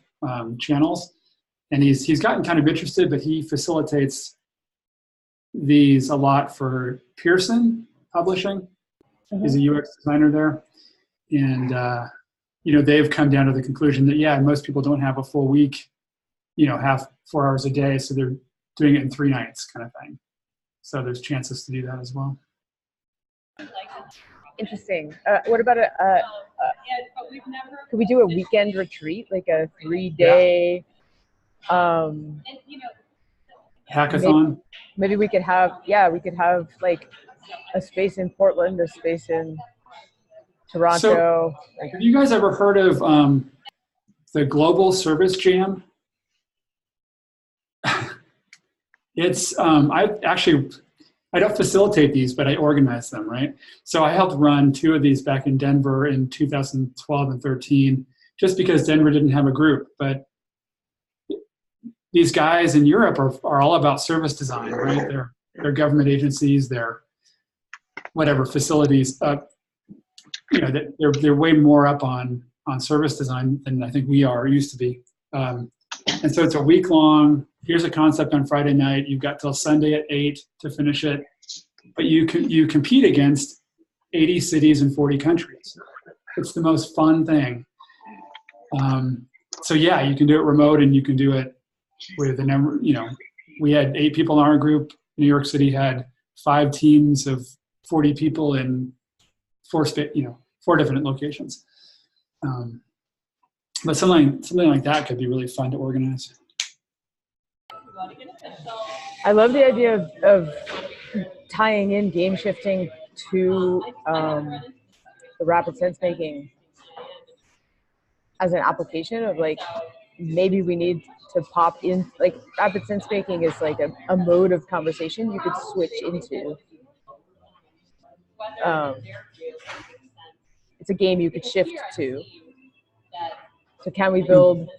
channels, and he's gotten kind of interested. But he facilitates these a lot for Pearson Publishing. Mm-hmm. He's a UX designer there, and they've come down to the conclusion that most people don't have a full week, have 4 hours a day, so they're doing it in 3 nights, kind of thing. So there's chances to do that as well. Interesting. What about could we do a weekend retreat, like a 3-day hackathon? Maybe we could have like a space in Portland, a space in Toronto. So, have you guys ever heard of the Global Service Jam? It's I don't facilitate these, but I organize them, right? So I helped run 2 of these back in Denver in 2012 and 13, just because Denver didn't have a group. But these guys in Europe are all about service design, right? They're government agencies, they're whatever facilities. They're way more up on service design than I think we are, or used to be. And so it's a week long. Here's a concept on Friday night. You've got till Sunday at 8 to finish it. But you compete against 80 cities and 40 countries. It's the most fun thing. So you can do it remote, and you can do it with a number. We had 8 people in our group. New York City had 5 teams of 40 people in 4 different locations. But something like that could be really fun to organize. I love the idea of tying in game shifting to the rapid sense making as an application of, like, maybe we need to pop in, like, rapid sense making is like a mode of conversation you could switch into. It's a game you could shift to. So can we build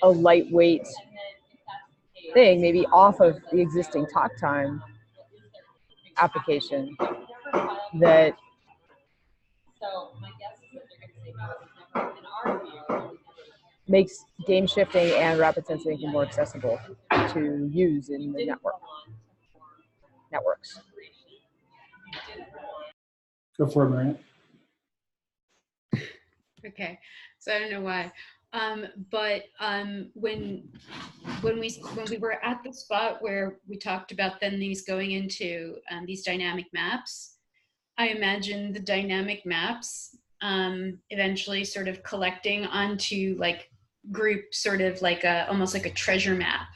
a lightweight thing, maybe off of the existing talk time application, that makes game shifting and rapid sense making more accessible to use in the networks? Go for it, Maria. Okay, so I don't know why, but when we were at the spot where we talked about then these going into these dynamic maps, I imagine the dynamic maps eventually sort of collecting onto, like, group, sort of like almost like a treasure map.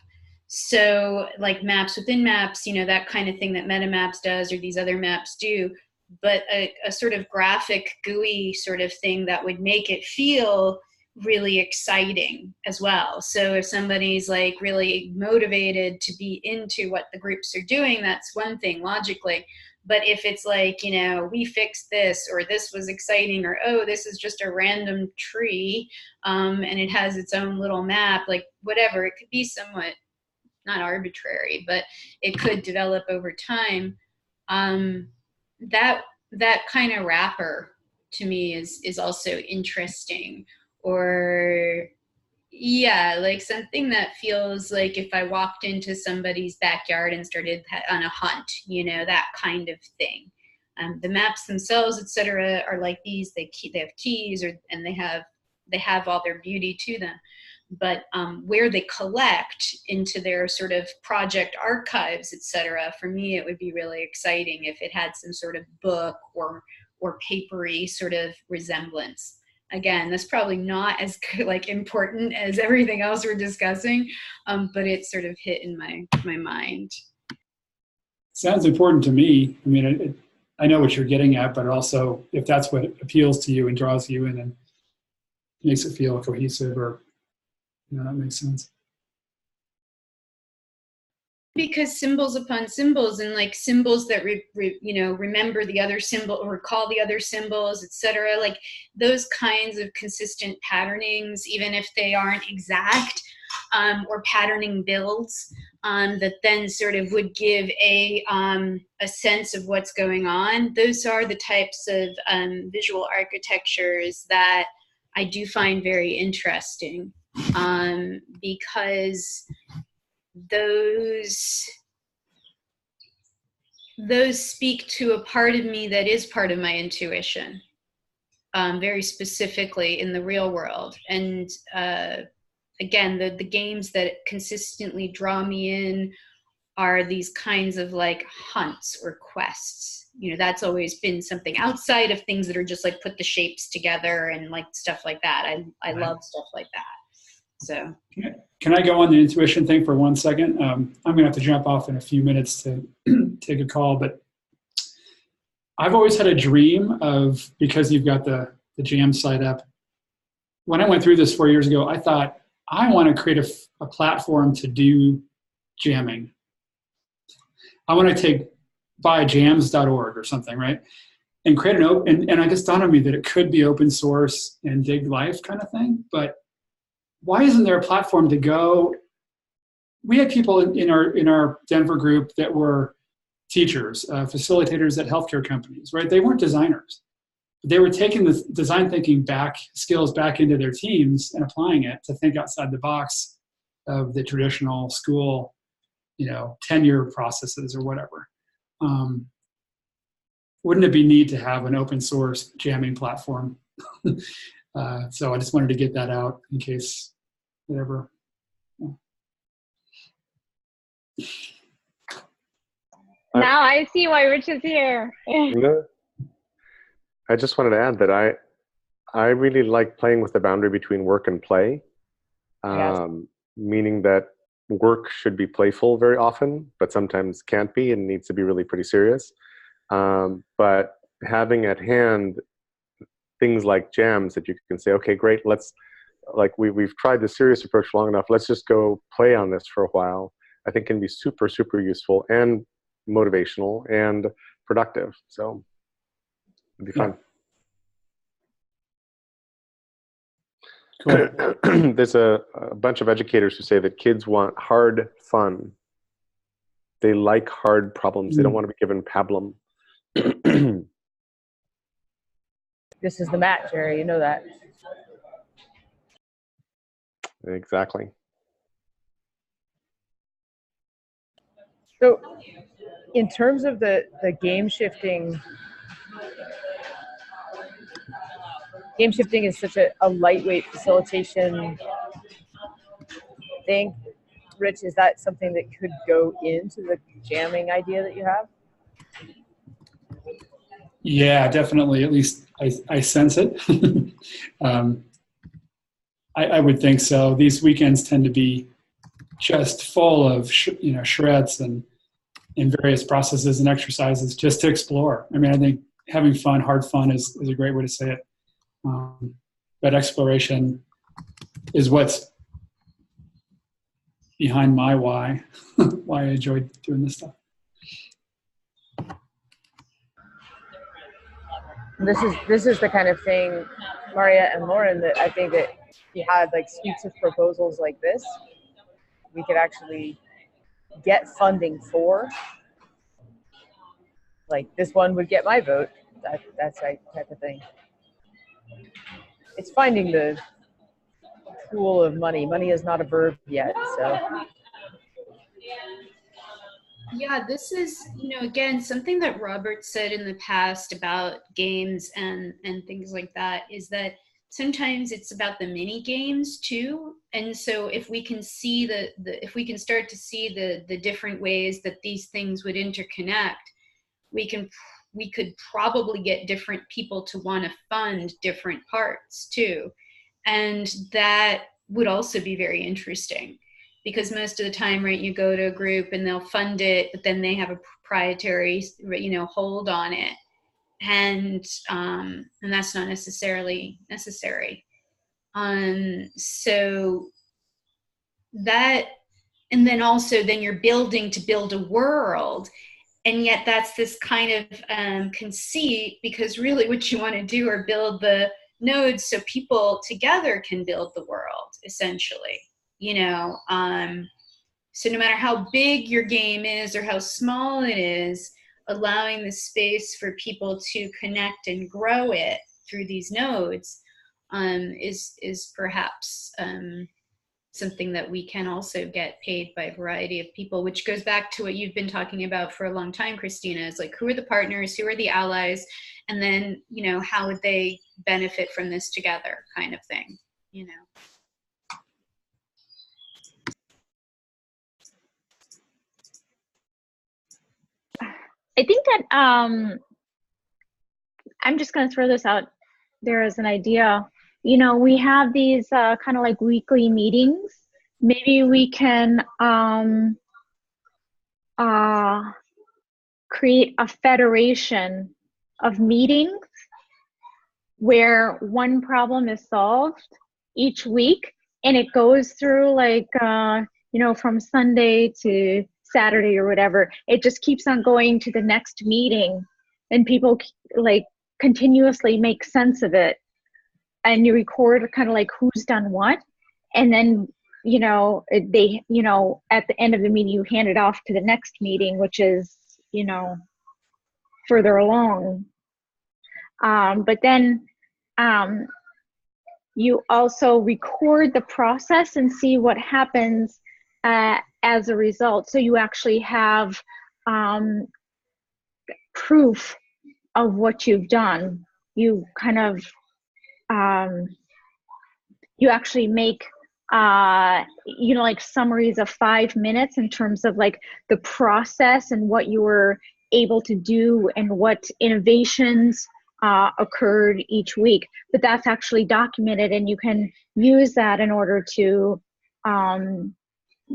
So like maps within maps, that kind of thing that MetaMaps does, or these other maps do, but a sort of graphic GUI sort of thing that would make it feel really exciting as well. So if somebody's, like, really motivated to be into what the groups are doing, that's one thing logically. But if it's like, we fixed this, or this was exciting, or, oh, this is just a random tree, and it has its own little map, like, whatever, it could be somewhat not arbitrary, but it could develop over time. That kind of wrapper to me is also interesting. Or like something that feels like if I walked into somebody's backyard and started on a hunt, that kind of thing. The maps themselves, etc., are like these. They have keys, and they have all their beauty to them. but where they collect into their sort of project archives, etc. For me, it would be really exciting if it had some sort of book or papery sort of resemblance. Again, that's probably not as like important as everything else we're discussing, but it sort of hit in my mind. Sounds important to me. I mean, I know what you're getting at, but also if that's what appeals to you and draws you in and makes it feel cohesive, or that makes sense. Because symbols upon symbols, and like symbols that remember the other symbol or recall the other symbols, etc. Like those kinds of consistent patternings, even if they aren't exact, or patterning builds that then sort of would give a sense of what's going on. Those are the types of visual architectures that I do find very interesting, because those speak to a part of me that is part of my intuition, very specifically in the real world. And again, the games that consistently draw me in are these kinds of like hunts or quests. That's always been something outside of things that are just like put the shapes together and like stuff like that. I love stuff like that. So can I go on the intuition thing for 1 second? I'm going to have to jump off in a few minutes to take a call, but I've always had a dream of, because you've got the jam site up. When I went through this 4 years ago, I thought, I want to create a platform to do jamming. I want to buy jams.org or something, right? And create an open, and I just dawned on me that it could be open source and dig life kind of thing, but why isn't there a platform to go? We had people in our Denver group that were teachers, facilitators at healthcare companies, right? They weren't designers. They were taking the design thinking skills back into their teams and applying it to think outside the box of the traditional school, tenure processes or whatever. Wouldn't it be neat to have an open source jamming platform? So I just wanted to get that out in case whatever. Now I see why Rich is here. I just wanted to add that I really like playing with the boundary between work and play, meaning that work should be playful very often, but sometimes can't be and needs to be really pretty serious. But having at hand things like jams that you can say, okay, great, we've tried the serious approach long enough, let's just go play on this for a while, I think can be super, super useful and motivational and productive. So it'd be fun. Cool. There's a bunch of educators who say that kids want hard fun. They like hard problems. They don't want to be given pablum. This is the mat, Jerry. You know that. Exactly. So in terms of the game shifting is such a lightweight facilitation thing. Rich, is that something that could go into the jamming idea that you have? Yeah, definitely. At least I sense it. I would think so. These weekends tend to be just full of shreds and various processes and exercises just to explore. I mean, I think having fun, hard fun is a great way to say it. But exploration is what's behind my why I enjoy doing this stuff. This is the kind of thing, Maria and Lauren, that I think that if you had like suites of proposals like this, we could actually get funding for. Like this one would get my vote. That's right type of thing. It's finding the pool of money. Money is not a verb yet, so. Yeah, this is, again, something that Robert said in the past about games and things like that, is that sometimes it's about the mini games too. And so if we can see if we can start to see the different ways that these things would interconnect, we could probably get different people to want to fund different parts too. And that would also be very interesting, because most of the time, right, you go to a group and they'll fund it, but then they have a proprietary, hold on it. And that's not necessarily necessary. So that, and then also then you're building to build a world, and yet that's this kind of conceit, because really what you want to do are build the nodes so people together can build the world, essentially. So no matter how big your game is or how small it is, allowing the space for people to connect and grow it through these nodes is perhaps something that we can also get paid by a variety of people, which goes back to what you've been talking about for a long time, Christina, is like, who are the partners, who are the allies, and then, how would they benefit from this together, kind of thing, I think that I'm just going to throw this out there as an idea. We have these kind of like weekly meetings. Maybe we can create a federation of meetings where one problem is solved each week, and it goes through like, from Sunday to Saturday or whatever. It just keeps on going to the next meeting, and people like continuously make sense of it. And you record kind of like who's done what, and then they at the end of the meeting you hand it off to the next meeting, which is further along. But then you also record the process and see what happens as a result. So you actually have proof of what you've done. You kind of you actually make like summaries of 5 minutes in terms of like the process and what you were able to do and what innovations occurred each week. But that's actually documented, and you can use that in order to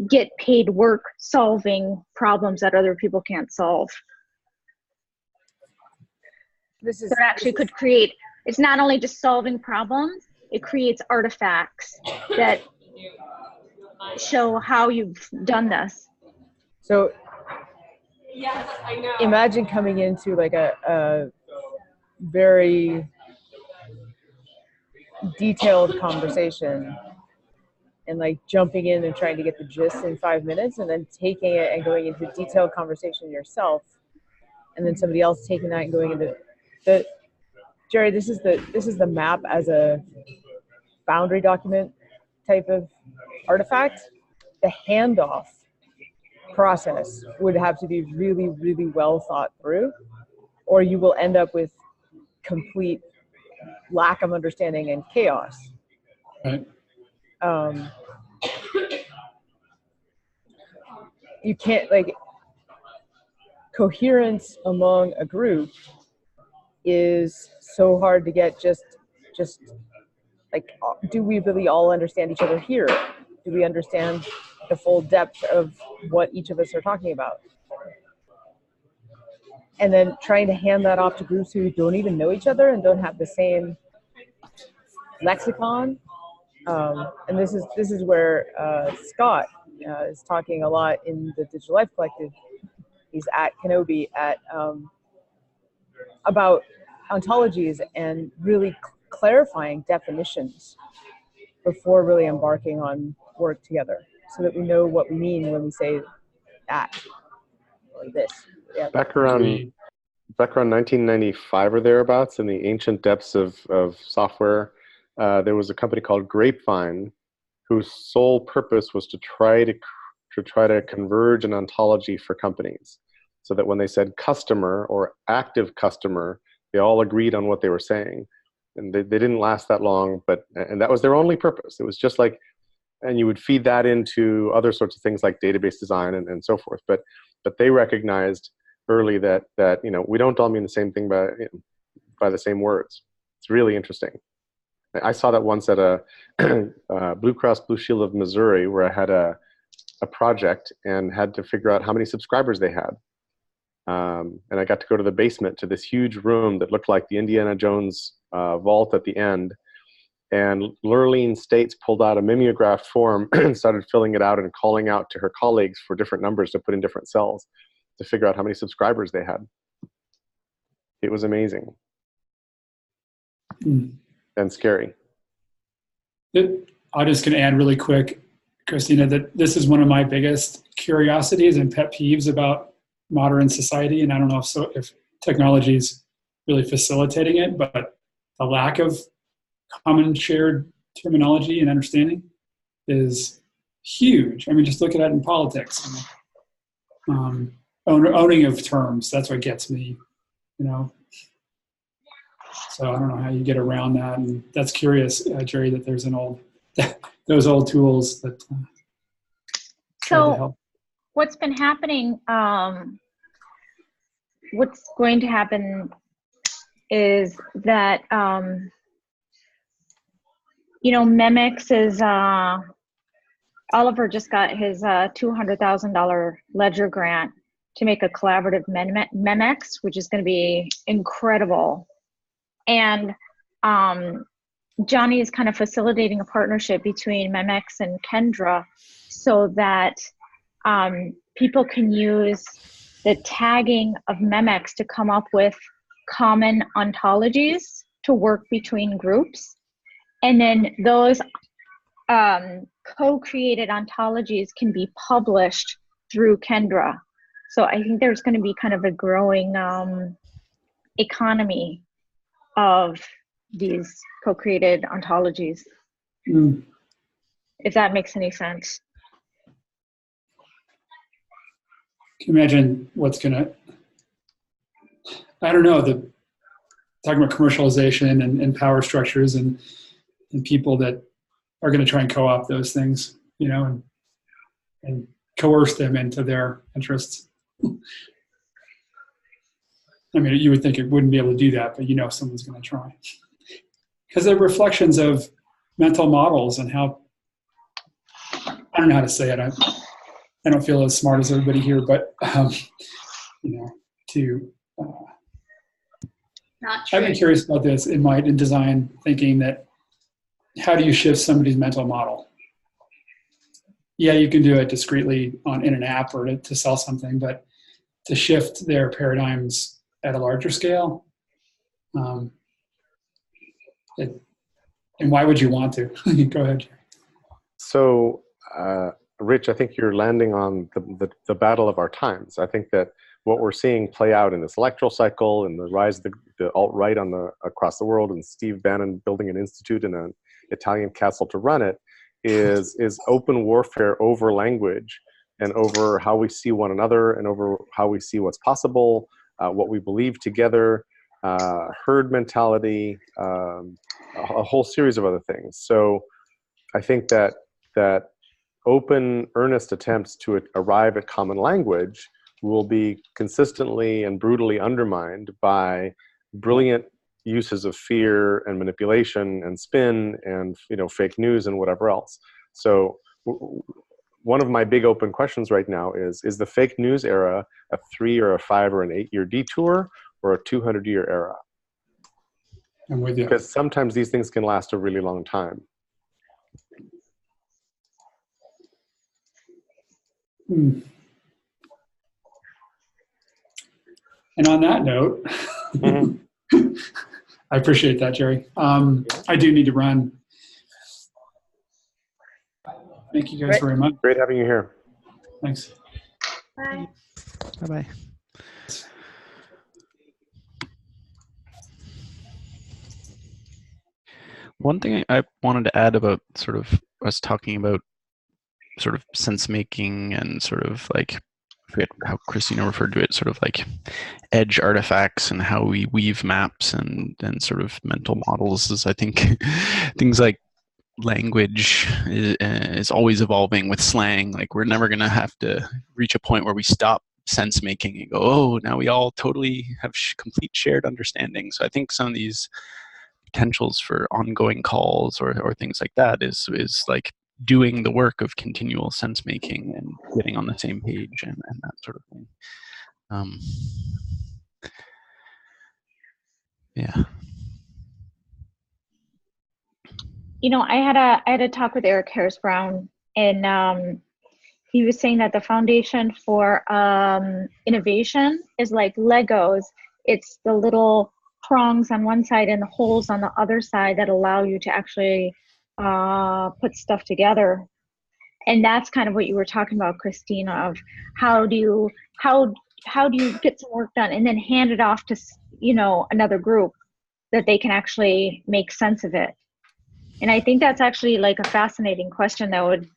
get paid work solving problems that other people can't solve. So it actually could create, it's not only just solving problems, it creates artifacts that show how you've done this. So Yes, I know. imagine coming into like a very detailed conversation and like jumping in and trying to get the gist in 5 minutes, and then taking it and going into detailed conversation yourself, and then somebody else taking that and going into the Jerry, this is the map as a boundary document type of artifact. The handoff process would have to be really, really well thought through, or you will end up with complete lack of understanding and chaos. Right. You can't, like, coherence among a group is so hard to get. Just like, do we really all understand each other here? Do we understand the full depth of what each of us are talking about? And then trying to hand that off to groups who don't even know each other and don't have the same lexicon. And this is where Scott is talking a lot in the Digital Life Collective. He's at Kenobi about ontologies and really clarifying definitions before really embarking on work together, so that we know what we mean when we say that or this. Yeah. Back around 1995 or thereabouts, in the ancient depths of software, there was a company called Grapevine, whose sole purpose was to try to converge an ontology for companies, so that when they said customer or active customer, they all agreed on what they were saying. and they didn't last that long, and that was their only purpose. It was just like, and you would feed that into other sorts of things like database design and so forth. But they recognized early that we don't all mean the same thing by the same words. It's really interesting. I saw that once at a Blue Cross Blue Shield of Missouri, where I had a project and had to figure out how many subscribers they had. And I got to go to the basement to this huge room that looked like the Indiana Jones vault at the end. And Lurleen States pulled out a mimeographed form and started filling it out and calling out to her colleagues for different numbers to put in different cells to figure out how many subscribers they had. It was amazing. And scary. I'm just going to add really quick, Christina, that this is one of my biggest curiosities and pet peeves about modern society. And I don't know if technology is really facilitating it, but the lack of common shared terminology and understanding is huge. I mean, just look at it in politics. Owning of terms, that's what gets me, So I don't know how you get around that. And that's curious, Jerry, that there's those old tools that try to help. What's been happening, what's going to happen is that, Memex is, Oliver just got his $200,000 Ledger grant to make a collaborative Memex, which is going to be incredible. And Johnny is kind of facilitating a partnership between Memex and Kendra so that people can use the tagging of Memex to come up with common ontologies to work between groups. And then those co-created ontologies can be published through Kendra. So I think there's going to be kind of a growing economy of these co-created ontologies. If that makes any sense. Can you imagine what's I don't know, talking about commercialization and power structures and people that are going to try and co-opt those things, and coerce them into their interests. I mean, you would think it wouldn't be able to do that, but someone's going to try. Because they're reflections of mental models and how, I don't know how to say it. I don't feel as smart as everybody here, but, Not true. I've been curious about this in design thinking that how do you shift somebody's mental model? Yeah, you can do it discreetly in an app or to sell something, but to shift their paradigms at a larger scale, and why would you want to? Go ahead. So, Rich, I think you're landing on the battle of our times. I think that what we're seeing play out in this electoral cycle and the rise of the alt-right across the world, and Steve Bannon building an institute in an Italian castle to run it, is open warfare over language and over how we see one another and over how we see what's possible, what we believe together, herd mentality, a whole series of other things. So I think that open, earnest attempts to arrive at common language will be consistently and brutally undermined by brilliant uses of fear and manipulation and spin and fake news and whatever else. So one of my big open questions right now is the fake news era a 3 or a 5 or an 8-year detour or a 200-year era? I'm with you. Because sometimes these things can last a really long time. And on that note, I appreciate that, Jerry. I do need to run. Thank you guys very much. Great having you here. Thanks. Bye. Bye-bye. One thing I wanted to add about sort of us talking about sort of sense making and sort of like forget how Christina referred to it, sort of like edge artifacts and how we weave maps and sort of mental models is, I think, things like language is always evolving with slang. Like we're never going to have to reach a point where we stop sense making and go, oh, now we all totally have complete shared understanding. So I think some of these potentials for ongoing calls or things like that is like doing the work of continual sense making and getting on the same page and that sort of thing. Yeah. You know, I had a talk with Eric Harris Brown, and he was saying that the foundation for innovation is like Legos. It's the little prongs on one side and the holes on the other side that allow you to actually put stuff together. And that's kind of what you were talking about, Christina, of how do you get some work done and then hand it off to, you know, another group that they can actually make sense of it. And I think that's actually like a fascinating question that would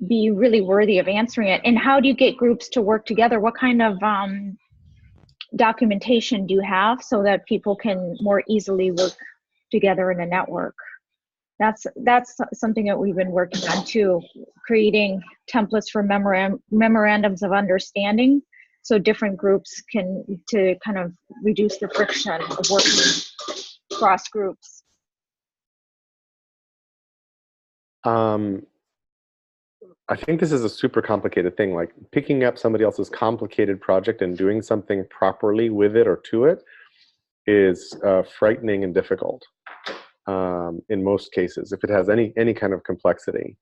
be really worthy of answering it. And how do you get groups to work together? What kind of documentation do you have so that people can more easily work together in a network? That's something that we've been working on too, creating templates for memorandums of understanding, so different groups to kind of reduce the friction of working across groups. I think this is a super complicated thing. Like picking up somebody else's complicated project and doing something properly with it or to it is frightening and difficult in most cases, if it has any kind of complexity.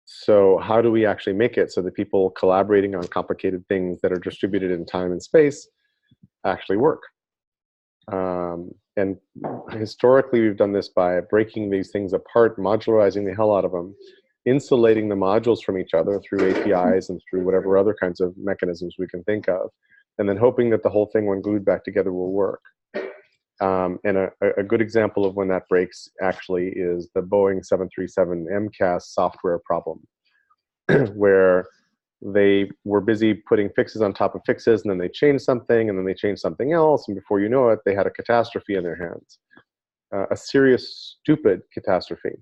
So how do we actually make it so that people collaborating on complicated things that are distributed in time and space actually work? And historically, we've done this by breaking these things apart, modularizing the hell out of them, insulating the modules from each other through APIs and through whatever other kinds of mechanisms we can think of, and then hoping that the whole thing, when glued back together, will work. And a good example of when that breaks actually is the Boeing 737 MCAS software problem, where they were busy putting fixes on top of fixes, and then they changed something, and then they changed something else, and before you know it, they had a catastrophe in their hands. A serious, stupid catastrophe.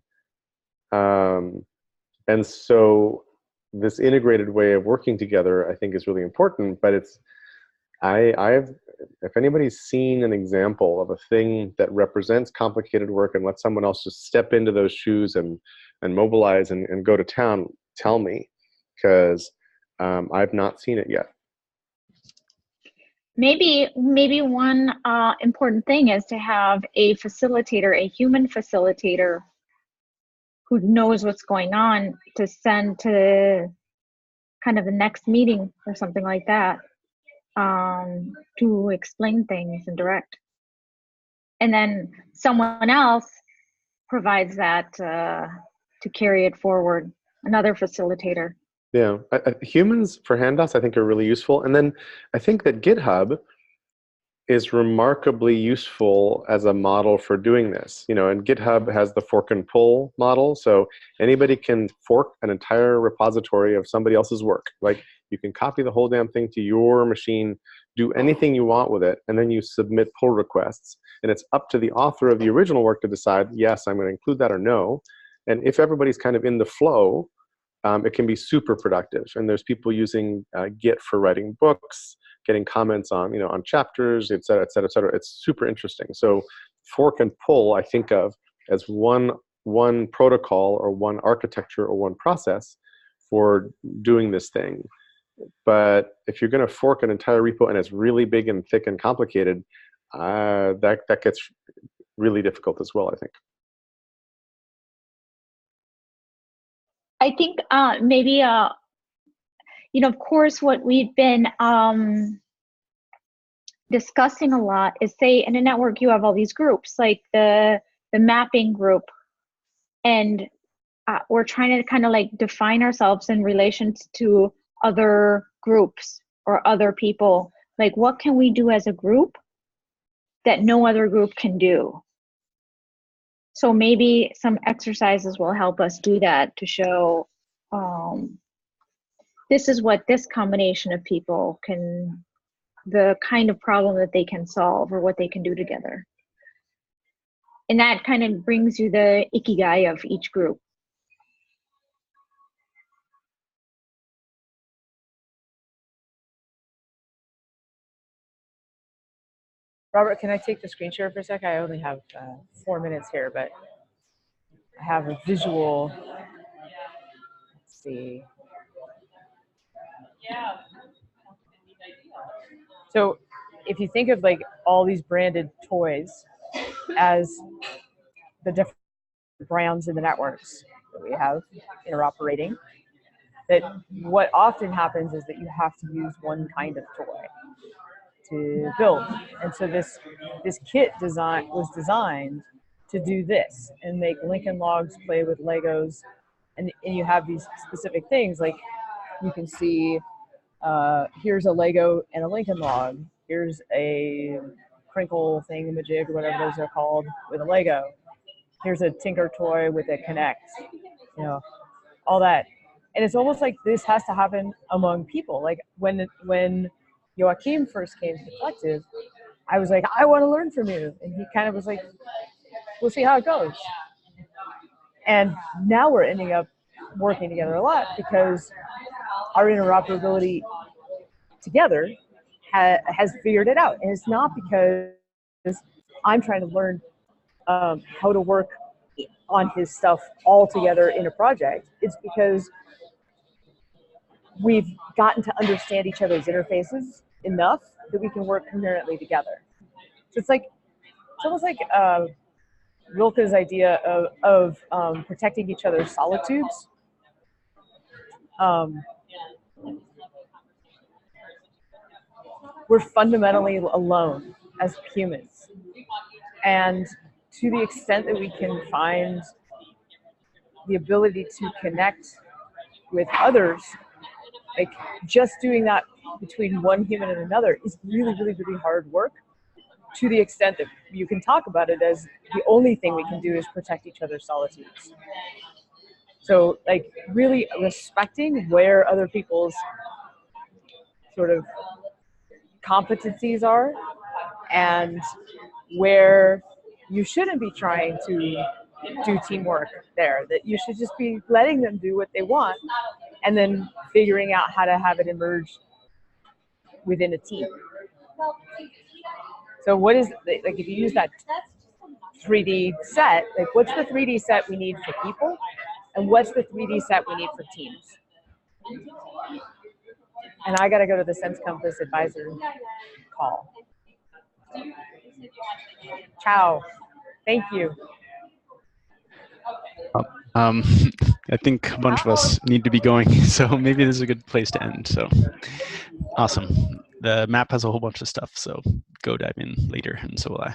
And so this integrated way of working together, I think, is really important, but it's, if anybody's seen an example of a thing that represents complicated work and let someone else just step into those shoes and mobilize and go to town, tell me, because I've not seen it yet. Maybe one important thing is to have a facilitator, a human facilitator, who knows what's going on, to send to kind of the next meeting or something like that, to explain things and direct. And then someone else provides that to carry it forward, another facilitator. Yeah, humans for handoffs I think are really useful. And then I think that GitHub is remarkably useful as a model for doing this. You know, and GitHub has the fork and pull model, so anybody can fork an entire repository of somebody else's work. Like you can copy the whole damn thing to your machine, do anything you want with it, and then you submit pull requests. And it's up to the author of the original work to decide, yes, I'm going to include that or no. And if everybody's kind of in the flow, it can be super productive. And there's people using Git for writing books, getting comments on, you know, on chapters, et cetera, et cetera, et cetera. It's super interesting. So fork and pull I think of as one protocol or one architecture or one process for doing this thing. But if you're going to fork an entire repo and it's really big and thick and complicated, that gets really difficult as well, I think. I think maybe, you know, of course, what we've been discussing a lot is, say, in a network, you have all these groups, like the mapping group, and we're trying to kind of like define ourselves in relation to other groups or other people. Like, what can we do as a group that no other group can do? So maybe some exercises will help us do that, to show this is what this combination of people the kind of problem that they can solve or what they can do together. And that kind of brings you the ikigai of each group. Robert, can I take the screen share for a sec? I only have 4 minutes here, but I have a visual. Let's see. So if you think of like all these branded toys as the different brands in the networks that we have interoperating, that what often happens is that you have to use one kind of toy to build. And so this kit was designed to do this and make Lincoln Logs play with Legos. And you have these specific things, like you can see here's a Lego and a Lincoln Log. Here's a crinkle thingamajig, whatever those are called, with a Lego. Here's a Tinker toy with a Connect, all that. And it's almost like this has to happen among people. Like when Joachim first came to the collective, I was like, I want to learn from you. And he kind of was like, we'll see how it goes. And now we're ending up working together a lot because our interoperability together has figured it out. And it's not because I'm trying to learn how to work on his stuff all together in a project. It's because we've gotten to understand each other's interfaces enough that we can work concurrently together. So it's almost like Rilke's idea of protecting each other's solitudes. We're fundamentally alone as humans. And to the extent that we can find the ability to connect with others, like just doing that between one human and another is really, really, really hard work, to the extent that you can talk about it as the only thing we can do is protect each other's solitudes. So like really respecting where other people's sort of competencies are and where you shouldn't be trying to do teamwork there, that you should just be letting them do what they want and then figuring out how to have it emerge within a team. So what is, like if you use that 3D set, like what's the 3D set we need for people and what's the 3D set we need for teams? And I gotta go to the Sense Compass advisor call. Ciao. Thank you. I think a bunch of us need to be going, so maybe this is a good place to end. So awesome. The map has a whole bunch of stuff, so go dive in later, and so will I.